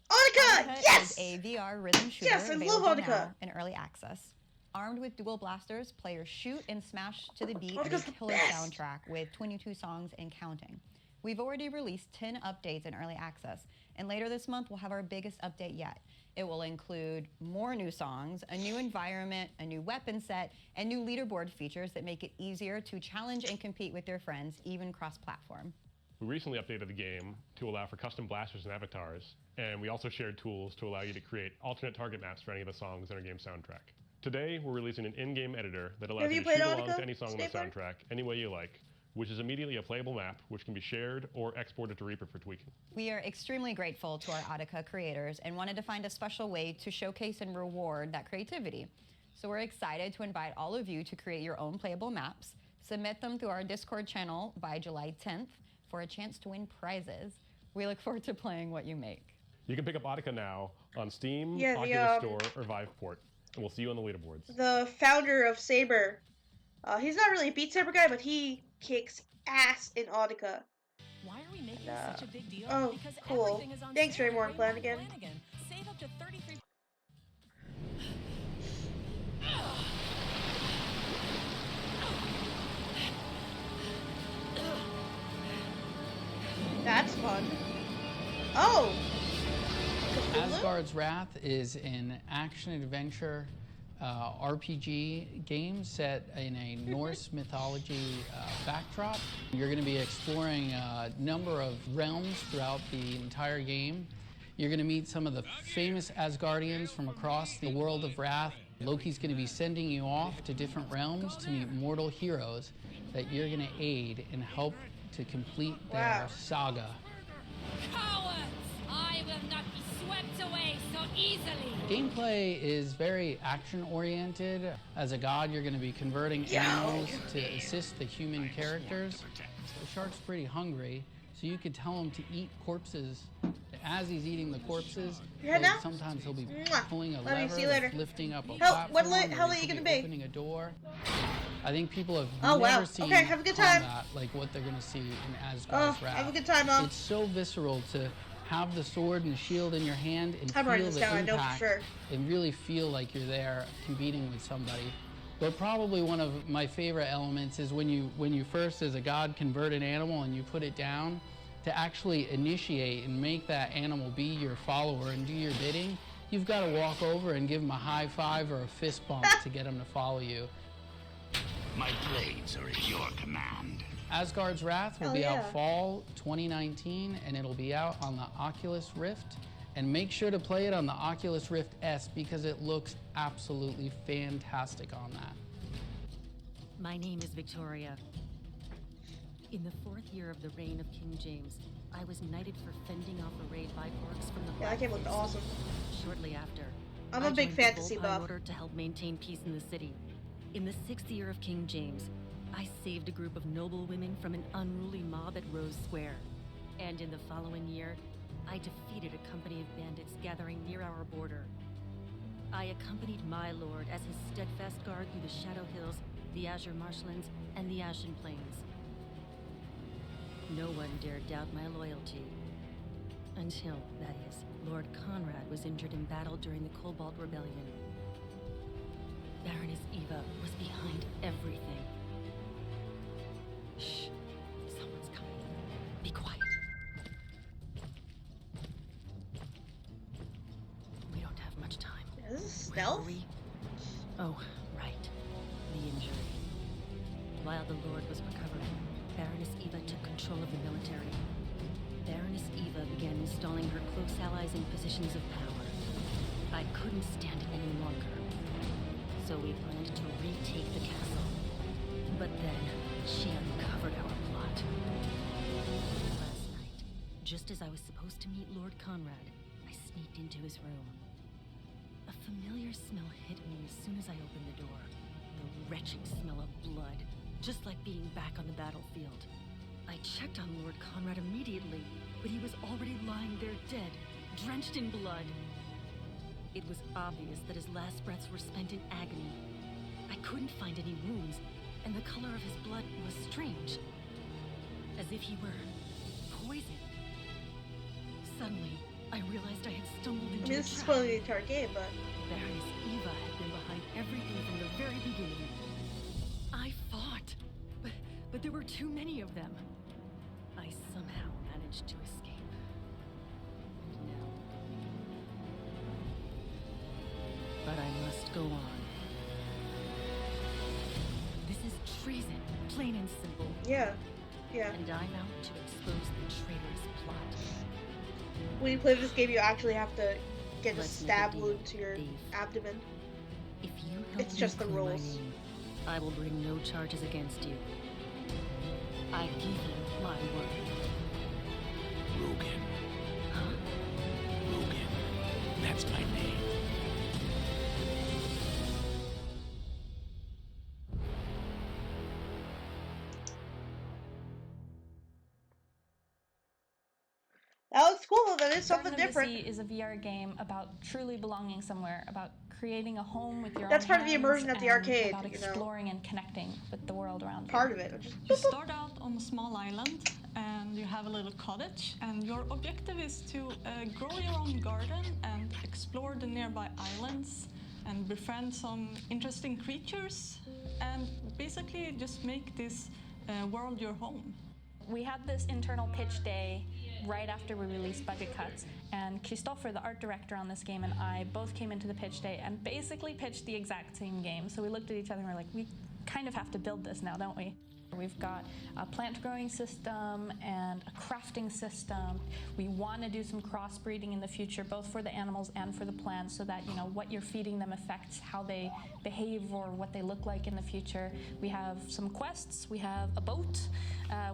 Speaker 1: Audica! Yes!
Speaker 10: Is a VR rhythm shooter available now in early access. Armed with dual blasters, players shoot and smash to the beat of a killer soundtrack with 22 songs and counting. We've already released 10 updates in early access, and later this month we'll have our biggest update yet. It will include more new songs, a new environment, a new weapon set, and new leaderboard features that make it easier to challenge and compete with your friends, even cross-platform.
Speaker 13: We recently updated the game to allow for custom blasters and avatars, and we also shared tools to allow you to create alternate target maps for any of the songs in our game soundtrack. Today, we're releasing an in-game editor that allows you to shoot along to any song on the soundtrack any way you like, which is immediately a playable map, which can be shared or exported to Reaper for tweaking.
Speaker 10: We are extremely grateful to our Audica creators and wanted to find a special way to showcase and reward that creativity. So we're excited to invite all of you to create your own playable maps, submit them through our Discord channel by July 10th for a chance to win prizes. We look forward to playing what you make.
Speaker 13: You can pick up Audica now on Steam, Oculus Store, or Viveport, and we'll see you on the leaderboards.
Speaker 1: The founder of Saber, he's not really a Beat Saber guy, but he kicks ass in Audica.
Speaker 14: Why are we making such a big deal?
Speaker 1: Oh,
Speaker 14: because
Speaker 1: cool.
Speaker 14: everything is on
Speaker 1: Thanks,
Speaker 14: sale
Speaker 1: Raymore
Speaker 14: at
Speaker 1: and Flanagan.
Speaker 14: Save up to 33%.
Speaker 1: That's fun. Oh!
Speaker 15: Asgard's Wrath is an action-adventure RPG game set in a Norse mythology backdrop. You're going to be exploring a number of realms throughout the entire game. You're going to meet some of the famous Asgardians from across the world of Wrath. Loki's going to be sending you off to different realms to meet mortal heroes that you're going to aid and help to complete their saga.
Speaker 14: Cowards! I will not be swept away so easily!
Speaker 15: Gameplay is very action-oriented. As a god, you're going to be converting animals to assist the human characters. The shark's pretty hungry, so you could tell him to eat corpses. As he's eating the corpses, sometimes he'll be pulling a lever, lifting up a platform,
Speaker 1: how late are you going to be?
Speaker 15: Opening a door. I think people have
Speaker 1: never
Speaker 15: seen
Speaker 1: have a good time.
Speaker 15: combat like what they're going to see in Asgard's Wrath.
Speaker 1: Have a good time, Mom.
Speaker 15: It's so visceral to have the sword and shield in your hand and feel the impact and really feel like you're there competing with somebody. But probably one of my favorite elements is when you first, as a god, convert an animal and you put it down, to actually initiate and make that animal be your follower and do your bidding, you've got to walk over and give him a high five or a fist bump to get him to follow you.
Speaker 17: My blades are at your command.
Speaker 15: Asgard's Wrath will be out fall 2019, and it'll be out on the Oculus Rift. And make sure to play it on the Oculus Rift S because it looks absolutely fantastic on that.
Speaker 26: My name is Victoria. In the 4th year of the reign of King James, I was knighted for fending off a raid by orcs from the
Speaker 1: that game looked awesome.
Speaker 26: Shortly after,
Speaker 1: I'm a big fantasy buff.
Speaker 26: In order to help maintain peace in the city. In the 6th year of King James, I saved a group of noble women from an unruly mob at Rose Square. And in the following year, I defeated a company of bandits gathering near our border. I accompanied my lord as his steadfast guard through the Shadow Hills, the Azure Marshlands, and the Ashen Plains. No one dared doubt my loyalty. Until, that is, Lord Conrad was injured in battle during the Cobalt Rebellion. Baroness Eva was behind everything. Shh. Someone's coming. Be quiet. We don't have much time.
Speaker 1: Is this stealth?
Speaker 26: Oh, right. The injury. While the Lord was recovering, Baroness Eva took control of the military. Baroness Eva began installing her close allies in positions of power. I couldn't stand it any longer. So we planned to retake the castle. But then, she uncovered our plot. Last night, just as I was supposed to meet Lord Conrad, I sneaked into his room. A familiar smell hit me as soon as I opened the door. The wretched smell of blood, just like being back on the battlefield. I checked on Lord Conrad immediately, but he was already lying there dead, drenched in blood. It was obvious that his last breaths were spent in agony. I couldn't find any wounds, and the color of his blood was strange. As if he were poison. Suddenly, I realized I had stumbled into a trap.
Speaker 1: This is spoiling the entire game, but...
Speaker 26: Baroness Eva had been behind everything from the very beginning. I fought, but there were too many of them. I somehow managed to escape. And now... But I must go on. This is treason, plain and simple.
Speaker 1: Yeah, yeah.
Speaker 26: And I'm out to expose the traitor's plot.
Speaker 1: When you play this game, you actually have to get a stab wound to your abdomen.
Speaker 26: If you help
Speaker 1: it's just the
Speaker 26: me clear my
Speaker 1: rules.
Speaker 26: name, I will bring no charges against you. I give you my word.
Speaker 17: Rogan. Huh? Rogan. That's my name.
Speaker 1: That looks cool. That is something
Speaker 3: Garden of the
Speaker 1: different.
Speaker 3: Sea is a VR game about truly belonging somewhere, about creating a home with your
Speaker 1: That's
Speaker 3: own
Speaker 1: part of the
Speaker 3: hands
Speaker 1: immersion at the
Speaker 3: and
Speaker 1: arcade,
Speaker 3: about
Speaker 1: you know.
Speaker 3: exploring and connecting with the world around you.
Speaker 1: Part of it.
Speaker 12: You start out on a small island and you have a little cottage, and your objective is to grow your own garden and explore the nearby islands and befriend some interesting creatures and basically just make this world your home.
Speaker 3: We had this internal pitch day right after we released budget cuts, and Christopher, the art director on this game, and I both came into the pitch day and basically pitched the exact same game. So we looked at each other and we're like, we kind of have to build this now, don't we? We've got a plant growing system and a crafting system. We want to do some crossbreeding in the future, both for the animals and for the plants, so that, you know, what you're feeding them affects how they behave or what they look like in the future. We have some quests. We have a boat.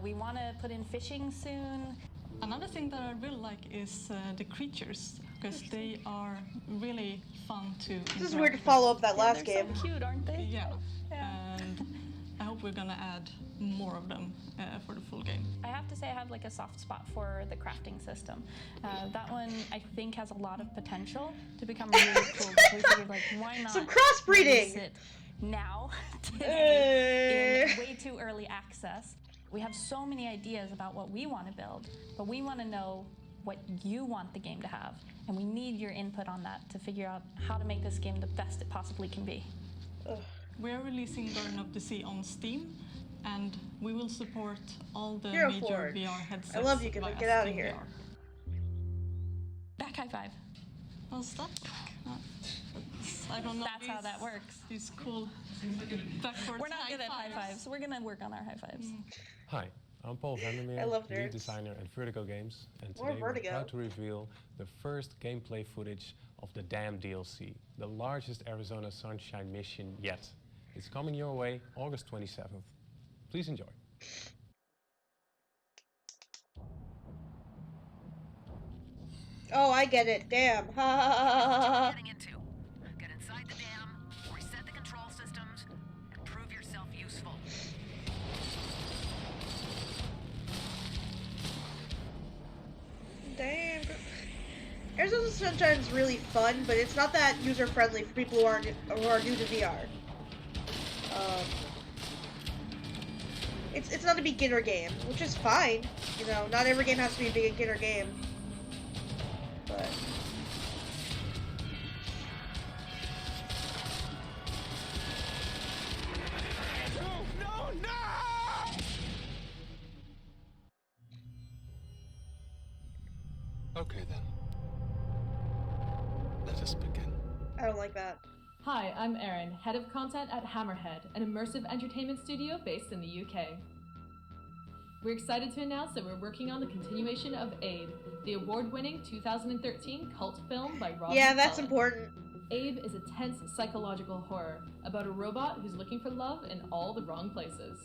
Speaker 3: We want to put in fishing soon.
Speaker 12: Another thing that I really like is the creatures, because they are really fun to
Speaker 1: This is weird to follow up that last
Speaker 3: they're
Speaker 1: game.
Speaker 3: So cute, aren't they?
Speaker 12: Yeah. And I hope we're gonna add more of them for the full game.
Speaker 3: I have to say I have like a soft spot for the crafting system. That one I think has a lot of potential to become really cool. So we figured, like, why not
Speaker 1: some crossbreeding
Speaker 3: release it now today in way too early access. We have so many ideas about what we want to build, but we want to know what you want the game to have, and we need your input on that to figure out how to make this game the best it possibly can be.
Speaker 12: We're releasing Garden of the Sea on Steam, and we will support all the
Speaker 1: Hero
Speaker 12: major
Speaker 1: Forge.
Speaker 12: VR headsets.
Speaker 1: I love you, get
Speaker 12: via
Speaker 1: out of
Speaker 12: Steam
Speaker 1: here.
Speaker 12: VR.
Speaker 3: Back high five.
Speaker 12: What's that? I don't know.
Speaker 3: That's how that works.
Speaker 12: These cool backwards
Speaker 3: We're not good at high fives. We're gonna work on our high fives.
Speaker 16: Hi, I'm Paul Vandermeer,
Speaker 1: I love
Speaker 16: lead
Speaker 1: nerds.
Speaker 16: designer at Vertigo Games, and
Speaker 1: More
Speaker 16: today we're
Speaker 1: Vertigo.
Speaker 16: proud to reveal the first gameplay footage of the Dam DLC, the largest Arizona Sunshine mission yet. It's coming your way August 27th. Please enjoy.
Speaker 1: Oh, I get it. Damn. Ha ha ha ha.
Speaker 20: Getting into. Get inside the dam, reset the control systems, and prove yourself useful.
Speaker 1: Damn. Arizona Sunshine is really fun, but it's not that user-friendly for people who are new to VR. It's not a beginner game, which is fine. You know, not every game has to be a beginner game. But
Speaker 16: Okay then. Let us begin.
Speaker 1: I don't like that.
Speaker 21: Hi, I'm Erin, head of content at Hammerhead, an immersive entertainment studio based in the UK. We're excited to announce that we're working on the continuation of Abe, the award-winning 2013 cult film by Rob
Speaker 1: Yeah, that's
Speaker 21: McCullough.
Speaker 1: important.
Speaker 21: Abe is a tense psychological horror about a robot who's looking for love in all the wrong places.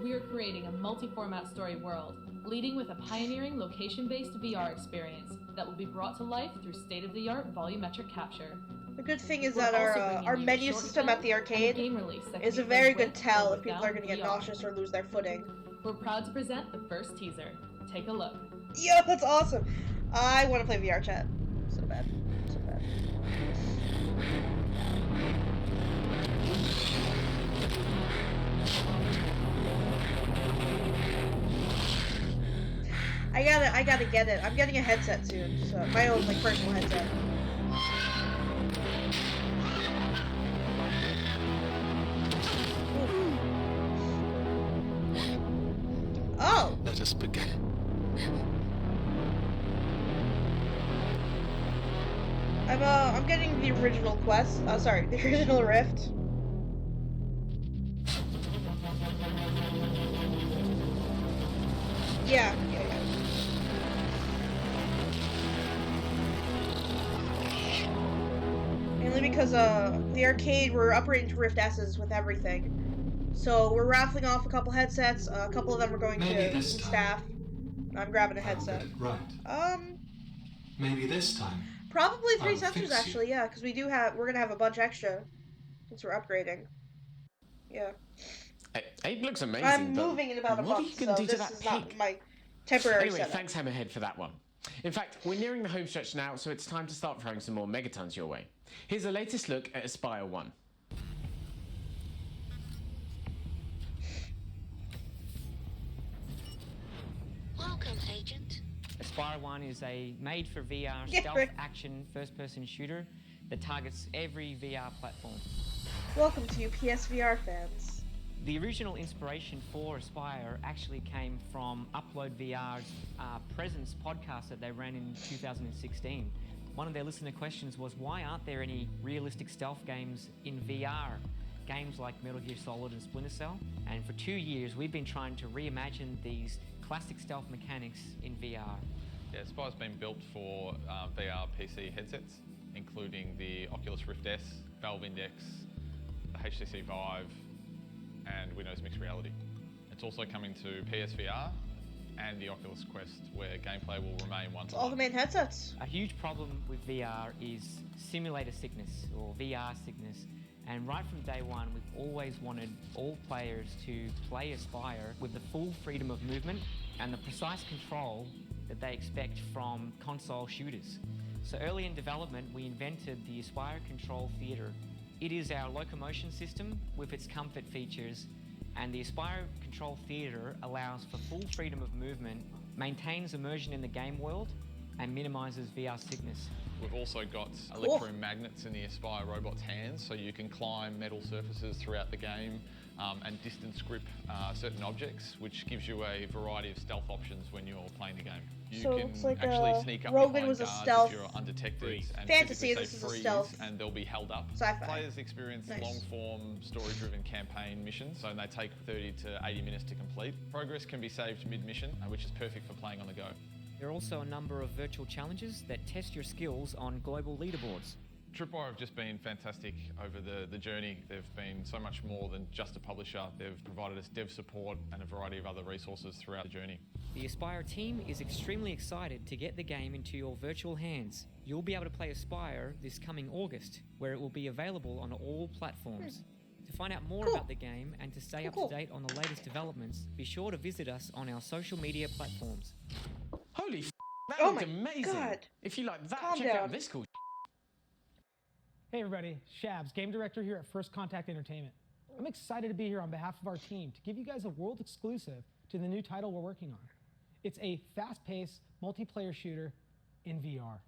Speaker 21: We are creating a multi-format story world, leading with a pioneering location-based VR experience that will be brought to life through state-of-the-art volumetric capture.
Speaker 1: The good thing is
Speaker 21: We're
Speaker 1: that
Speaker 21: also bringing
Speaker 1: our
Speaker 21: you a
Speaker 1: menu
Speaker 21: short
Speaker 1: system
Speaker 21: film
Speaker 1: at the arcade
Speaker 21: and a game release that
Speaker 1: is
Speaker 21: can
Speaker 1: a
Speaker 21: be
Speaker 1: very
Speaker 21: played
Speaker 1: good tell
Speaker 21: with
Speaker 1: if people
Speaker 21: or
Speaker 1: are going to get
Speaker 21: without
Speaker 1: nauseous or lose their footing.
Speaker 21: We're proud to present the first teaser. Take a look.
Speaker 1: Yeah, that's awesome. I want to play VR chat. So bad. So bad. I gotta get it. I'm getting a headset soon, so my own like personal headset. Oh.
Speaker 4: Let us begin.
Speaker 1: I'm getting the original quest. Sorry, the original rift. Yeah. Mainly because the arcade, we're upgrading to Rift S's with everything. So we're raffling off a couple headsets. A couple of them are going to staff. I'm grabbing a headset.
Speaker 4: Right. Maybe this time.
Speaker 1: Probably 3 sensors actually, yeah, because we're gonna have a bunch extra since we're upgrading. Yeah.
Speaker 7: It looks amazing.
Speaker 1: I'm moving in about a month, so this is not my temporary
Speaker 7: Anyway,
Speaker 1: setup.
Speaker 7: thanks Hammerhead for that one. In fact, we're nearing the home stretch now, so it's time to start throwing some more megatons your way. Here's the latest look at Aspire 1.
Speaker 5: Welcome, Agent.
Speaker 22: Aspire 1 is a made-for-VR stealth action first-person shooter that targets every VR platform.
Speaker 1: Welcome to you PSVR fans.
Speaker 22: The original inspiration for Aspire actually came from UploadVR's Presence podcast that they ran in 2016. One of their listener questions was, why aren't there any realistic stealth games in VR? Games like Metal Gear Solid and Splinter Cell. And for 2 years, we've been trying to reimagine these classic stealth mechanics in VR.
Speaker 23: Yeah, Aspire's been built for VR PC headsets, including the Oculus Rift S, Valve Index, the HTC Vive, and Windows Mixed Reality. It's also coming to PSVR and the Oculus Quest, where gameplay will remain one-to-one.
Speaker 1: All the main headsets.
Speaker 22: A huge problem with VR is simulator sickness, or VR sickness. And right from day one, we've always wanted all players to play Aspire with the full freedom of movement and the precise control that they expect from console shooters. So early in development, we invented the Aspire Control Theater. It is our locomotion system with its comfort features, and the Aspire Control Theater allows for full freedom of movement, maintains immersion in the game world, and minimizes VR sickness.
Speaker 23: We've also got electromagnets in the Aspire robot's hands, so you can climb metal surfaces throughout the game and distance grip certain objects, which gives you a variety of stealth options when you're playing the game. You
Speaker 1: so
Speaker 23: can
Speaker 1: it's like
Speaker 23: actually sneak up
Speaker 1: Rogan
Speaker 23: behind
Speaker 1: was a
Speaker 23: guards
Speaker 1: stealth
Speaker 23: if you're undetected and
Speaker 1: fantasy.
Speaker 23: physically
Speaker 1: This is a
Speaker 23: freeze,
Speaker 1: stealth
Speaker 23: and they'll be held up.
Speaker 1: Sci-fi.
Speaker 23: Players experience long-form, story-driven campaign missions, so they take 30 to 80 minutes to complete. Progress can be saved mid-mission, which is perfect for playing on the go.
Speaker 22: There are also a number of virtual challenges that test your skills on global leaderboards.
Speaker 23: Tripwire have just been fantastic over the journey. They've been so much more than just a publisher. They've provided us dev support and a variety of other resources throughout the journey.
Speaker 22: The Aspire team is extremely excited to get the game into your virtual hands. You'll be able to play Aspire this coming August, where it will be available on all platforms. To find out more about the game and to stay up to date on the latest developments, be sure to visit us on our social media platforms.
Speaker 7: Holy f***, that looked amazing.
Speaker 1: God.
Speaker 7: If you like that,
Speaker 1: Calm
Speaker 7: check
Speaker 1: down.
Speaker 7: out this cool.
Speaker 24: Hey everybody, Shabs, game director here at First Contact Entertainment. I'm excited to be here on behalf of our team to give you guys a world exclusive to the new title we're working on. It's a fast-paced multiplayer shooter in VR.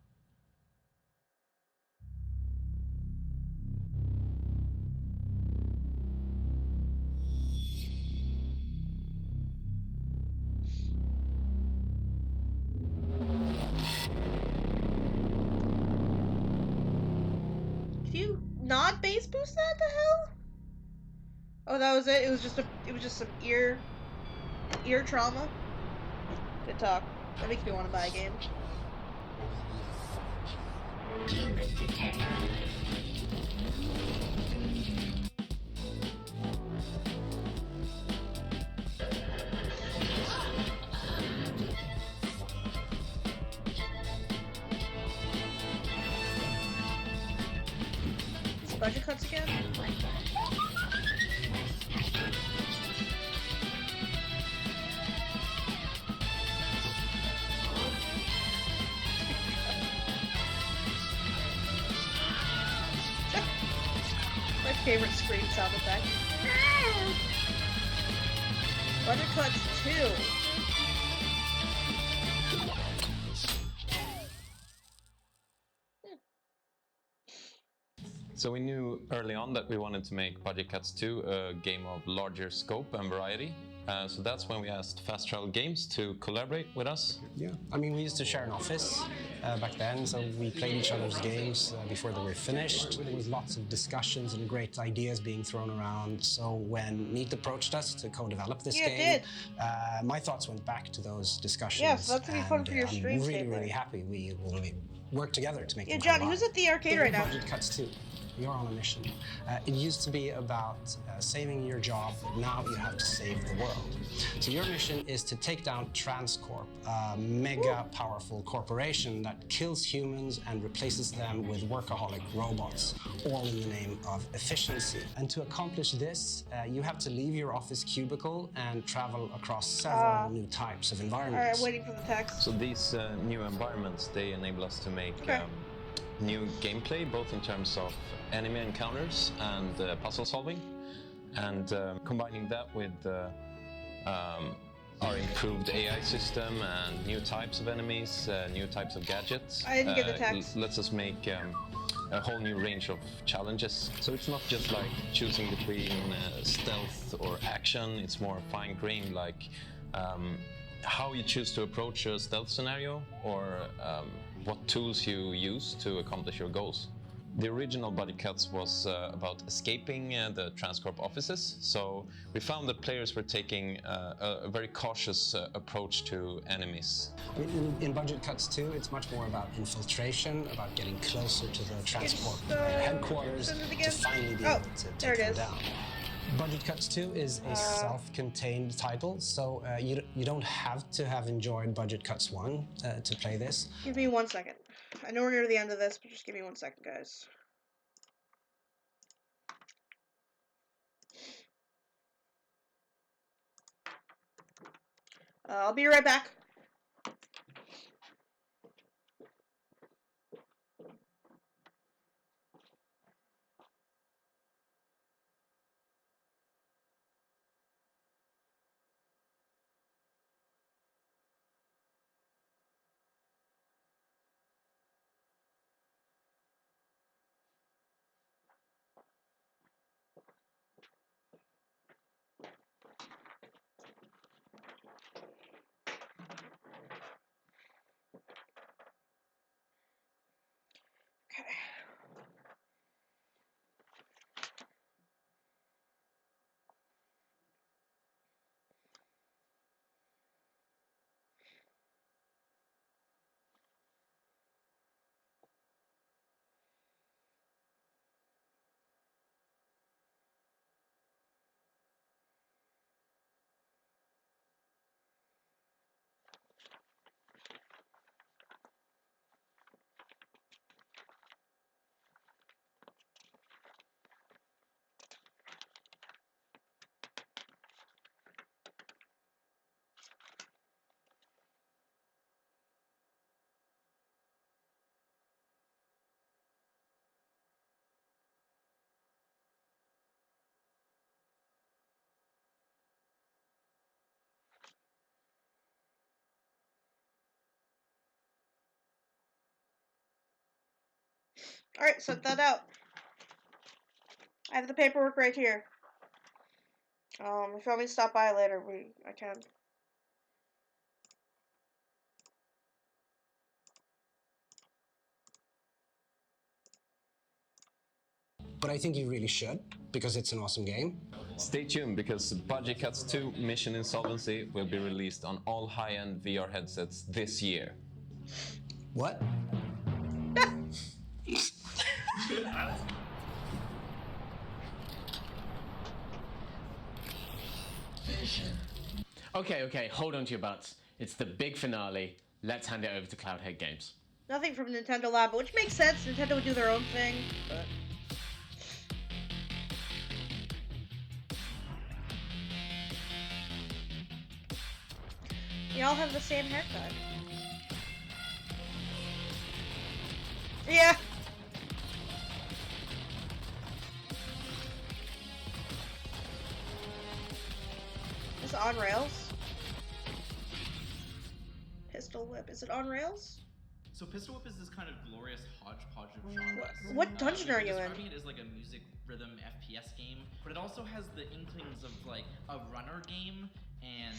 Speaker 1: Can you not base boost that? The hell? Oh, that was it. It was just some ear trauma. Good talk. That makes me want to buy a game. Budget cuts again? My favorite scream sound effect. Budget Cuts 2.
Speaker 2: So we knew early on that we wanted to make Budget Cuts 2 a game of larger scope and variety. So that's when we asked Fast Travel Games to collaborate with us.
Speaker 6: Yeah, I mean, we used to share an office back then, so we played each other's games before they were finished. There was lots of discussions and great ideas being thrown around. So when Neat approached us to co-develop this game, my thoughts went back to those discussions.
Speaker 1: Yeah, so that's gonna be fun for your stream.
Speaker 6: I'm really happy we worked together to make it.
Speaker 1: Yeah, Johnny, who's at the arcade right now?
Speaker 6: Budget Cuts 2. You're on a mission. It used to be about saving your job, but now you have to save the world. So your mission is to take down Transcorp, a mega powerful corporation that kills humans and replaces them with workaholic robots, all in the name of efficiency. And to accomplish this, you have to leave your office cubicle and travel across several new types of environments.
Speaker 1: Alright, waiting for the text.
Speaker 2: So these new environments, they enable us to make new gameplay, both in terms of enemy encounters and puzzle solving, and combining that with our improved AI system and new types of enemies, new types of gadgets.
Speaker 1: I didn't get the text.
Speaker 2: Lets us make a whole new range of challenges. So it's not just like choosing between stealth or action, it's more fine-grained, like how you choose to approach a stealth scenario, or what tools you use to accomplish your goals. The original Budget Cuts was about escaping the Transcorp offices, so we found that players were taking a very cautious approach to enemies.
Speaker 6: In Budget Cuts 2, it's much more about infiltration, about getting closer to the Transcorp headquarters to finally be able to take them down. Budget Cuts 2 is a self-contained title, so you don't have to have enjoyed Budget Cuts 1 to play this.
Speaker 1: Give me 1 second. I know we're near the end of this, but just give me 1 second, guys. I'll be right back. Alright, set that out. I have the paperwork right here. If you want me to stop by later, I can.
Speaker 6: But I think you really should, because it's an awesome game.
Speaker 2: Stay tuned, because Budget Cuts 2 Mission Insolvency will be released on all high-end VR headsets this year.
Speaker 6: What?
Speaker 7: Okay, hold on to your butts. It's the big finale. Let's hand it over to Cloudhead Games.
Speaker 1: Nothing from Nintendo Lab, which makes sense. Nintendo would do their own thing, but... Y'all have the same haircut. Yeah. on rails? Pistol Whip, is it on rails?
Speaker 8: So Pistol Whip is this kind of glorious hodgepodge of genres.
Speaker 1: What dungeon are you in?
Speaker 8: Describing it as like a music rhythm FPS game, but it also has the inklings of like a runner game and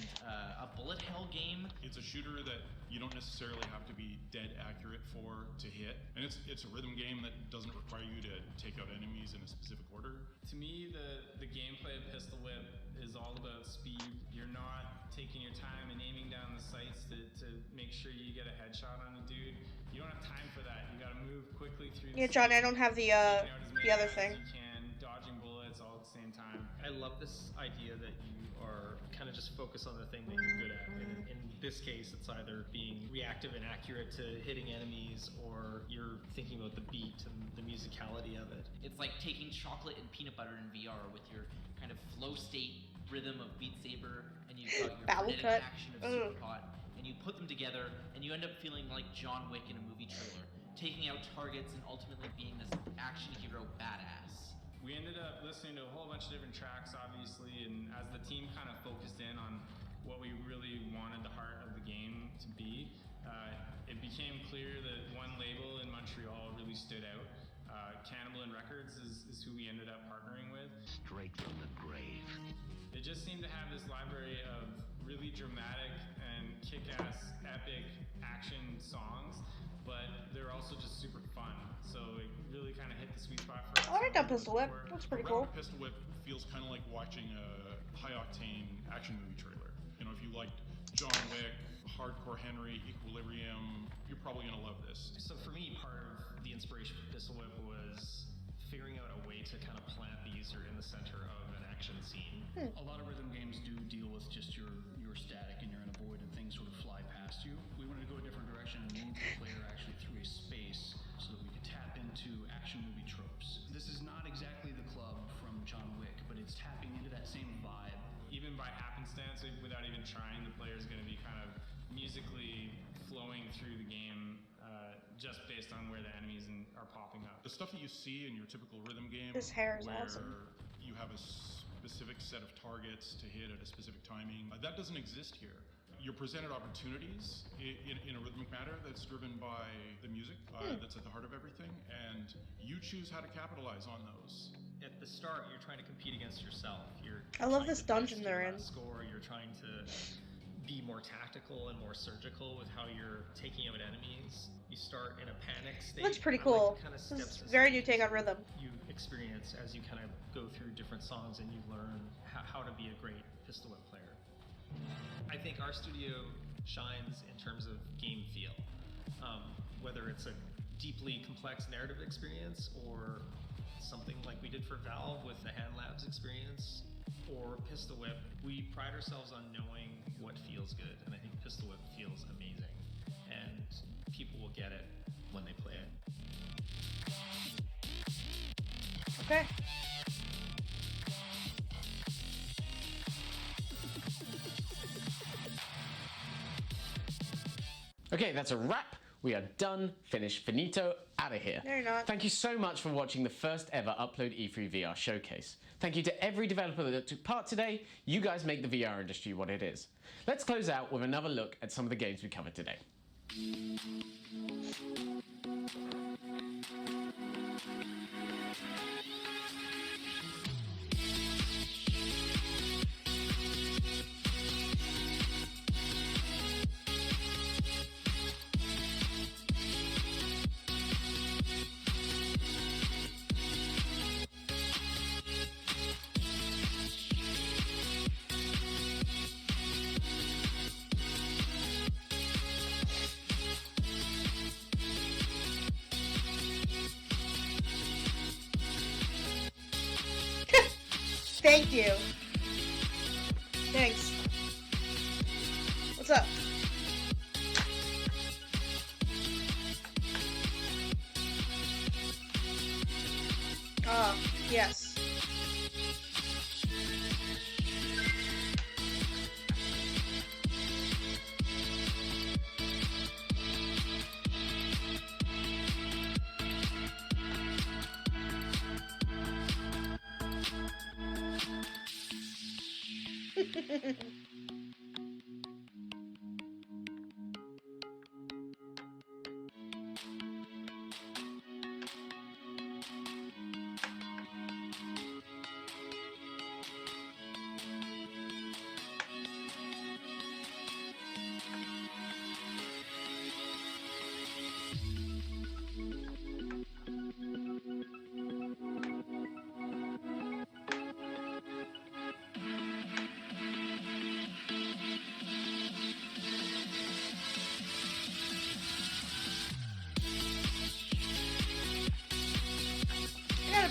Speaker 8: a bullet hell game.
Speaker 9: It's a shooter that you don't necessarily have to be dead accurate for to hit, and it's a rhythm game that doesn't require you to take out enemies in a specific order.
Speaker 11: To me, the gameplay of Pistol Whip is all about speed. You're not taking your time and aiming down the sights to make sure you get a headshot on a dude. You don't have time for that. You gotta move quickly through.
Speaker 1: Yeah, Johnny, I don't have the other thing.
Speaker 11: You can dodging bullets all at the same time.
Speaker 8: I love this idea that you are kind of just focus on the thing that you're good at. And in this case, it's either being reactive and accurate to hitting enemies, or you're thinking about the beat and the musicality of it. It's like taking chocolate and peanut butter in VR with your kind of flow state rhythm of Beat Saber, and you've got your frenetic action of Superhot, and you put them together, and you end up feeling like John Wick in a movie trailer, taking out targets and ultimately being this action hero badass.
Speaker 11: We ended up listening to a whole bunch of different tracks, obviously, and as the team kind of focused in on what we really wanted the heart of the game to be, it became clear that one label in Montreal really stood out. Cannibal Records is who we ended up partnering with.
Speaker 17: Straight from the grave.
Speaker 11: They just seem to have this library of really dramatic and kick-ass, epic action songs, but they're also just super fun. So it really kind of hit the sweet spot for us.
Speaker 1: I like that Pistol Whip. That's pretty cool.
Speaker 9: Pistol Whip feels kind of like watching a high-octane action movie trailer. You know, if you liked John Wick, Hardcore Henry, Equilibrium, you're probably gonna love this.
Speaker 8: So for me, part of the inspiration for Pistol Whip was figuring out a way to kind of plant the user in the center of an action scene.
Speaker 18: A lot of rhythm games do deal with just your static and you're in a void and things sort of fly past you. We wanted to go a different direction and move the player actually through a space so that we could tap into action movie tropes. This is not exactly the club from John Wick, but it's tapping into that same vibe.
Speaker 11: Even by happenstance, without even trying, the player's going to be kind of musically flowing through the game just based on where the enemies are popping up.
Speaker 9: The stuff that you see in your typical rhythm game,
Speaker 1: this hair is
Speaker 9: where
Speaker 1: awesome.
Speaker 9: You have a specific set of targets to hit at a specific timing, that doesn't exist here. You're presented opportunities in a rhythmic manner that's driven by the music that's at the heart of everything, and you choose how to capitalize on those.
Speaker 8: At the start, you're trying to compete against yourself.
Speaker 1: I love this dungeon they're in.
Speaker 8: Score. You're trying to be more tactical and more surgical with how you're taking out enemies. You start in a panic state.
Speaker 1: Looks pretty cool. This is very new take on rhythm.
Speaker 8: You experience as you kind of go through different songs and you learn how to be a great Pistol Whip player. I think our studio shines in terms of game feel. Whether it's a deeply complex narrative experience or something like we did for Valve with the Hand Labs experience, or Pistol Whip, we pride ourselves on knowing what feels good, and I think Pistol Whip feels amazing, and people will get it when they play it.
Speaker 1: Okay.
Speaker 7: Okay, that's a wrap. We are done, finished, finito, out of here.
Speaker 1: No, you're not.
Speaker 7: Thank you so much for watching the first ever Upload E3 VR showcase. Thank you to every developer that took part today. You guys make the VR industry what it is. Let's close out with another look at some of the games we covered today.
Speaker 1: Thank you. Thanks. What's up? Ah, yes.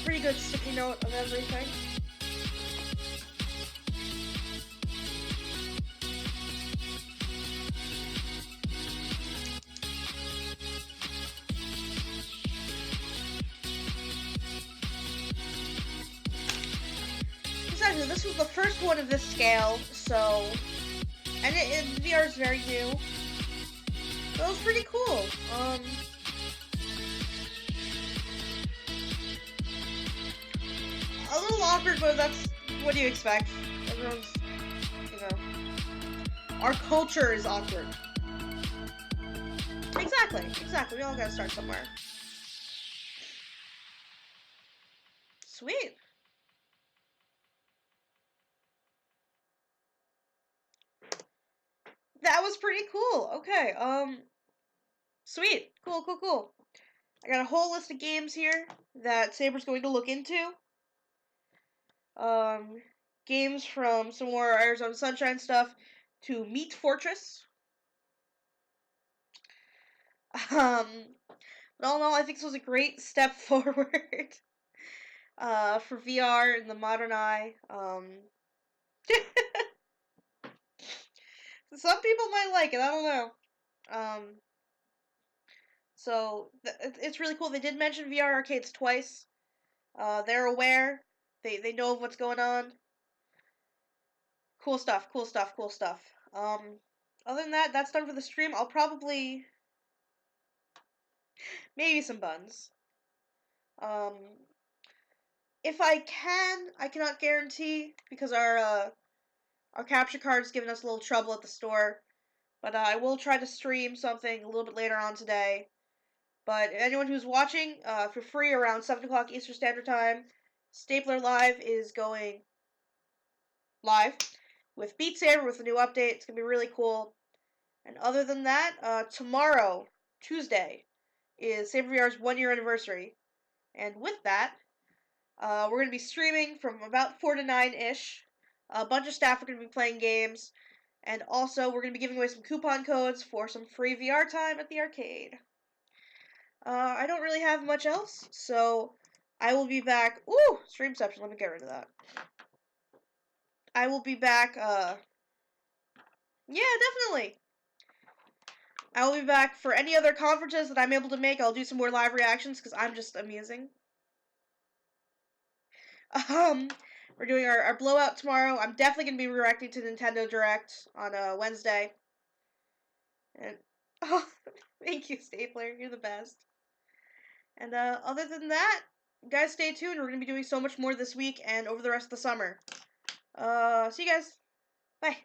Speaker 1: pretty good sticky note of everything. Exactly, this was the first one of this scale, so... And VR is very new. That was pretty cool. A little awkward, but that's what do you expect? Everyone's, you know, our culture is awkward. Exactly. We all gotta start somewhere. Sweet. That was pretty cool. Okay, sweet. Cool. I got a whole list of games here that Saber's going to look into. Games from some more Arizona Sunshine stuff to Meat Fortress. But all in all, I think this was a great step forward for VR in the modern eye. Some people might like it, I don't know. So it's really cool. They did mention VR arcades twice. They're aware. They know of what's going on. Cool stuff. Other than that, that's done for the stream. I'll probably maybe some buns. If I can, I cannot guarantee because our capture card's giving us a little trouble at the store. But I will try to stream something a little bit later on today. But anyone who's watching, for free around 7 o'clock Eastern Standard Time, Stapler Live is going live with Beat Saber with a new update. It's going to be really cool. And other than that, tomorrow, Tuesday, is SaberVR's 1-year anniversary. And with that, we're going to be streaming from about 4 to 9-ish. A bunch of staff are going to be playing games. And also, we're going to be giving away some coupon codes for some free VR time at the arcade. I don't really have much else, so I will be back. Ooh, streamception, let me get rid of that. I will be back, yeah, definitely. I will be back for any other conferences that I'm able to make. I'll do some more live reactions, because I'm just amusing. We're doing our blowout tomorrow. I'm definitely going to be reacting to Nintendo Direct on Wednesday. And, oh, thank you, Stapler. You're the best. And other than that, guys, stay tuned. We're going to be doing so much more this week and over the rest of the summer. See you guys. Bye.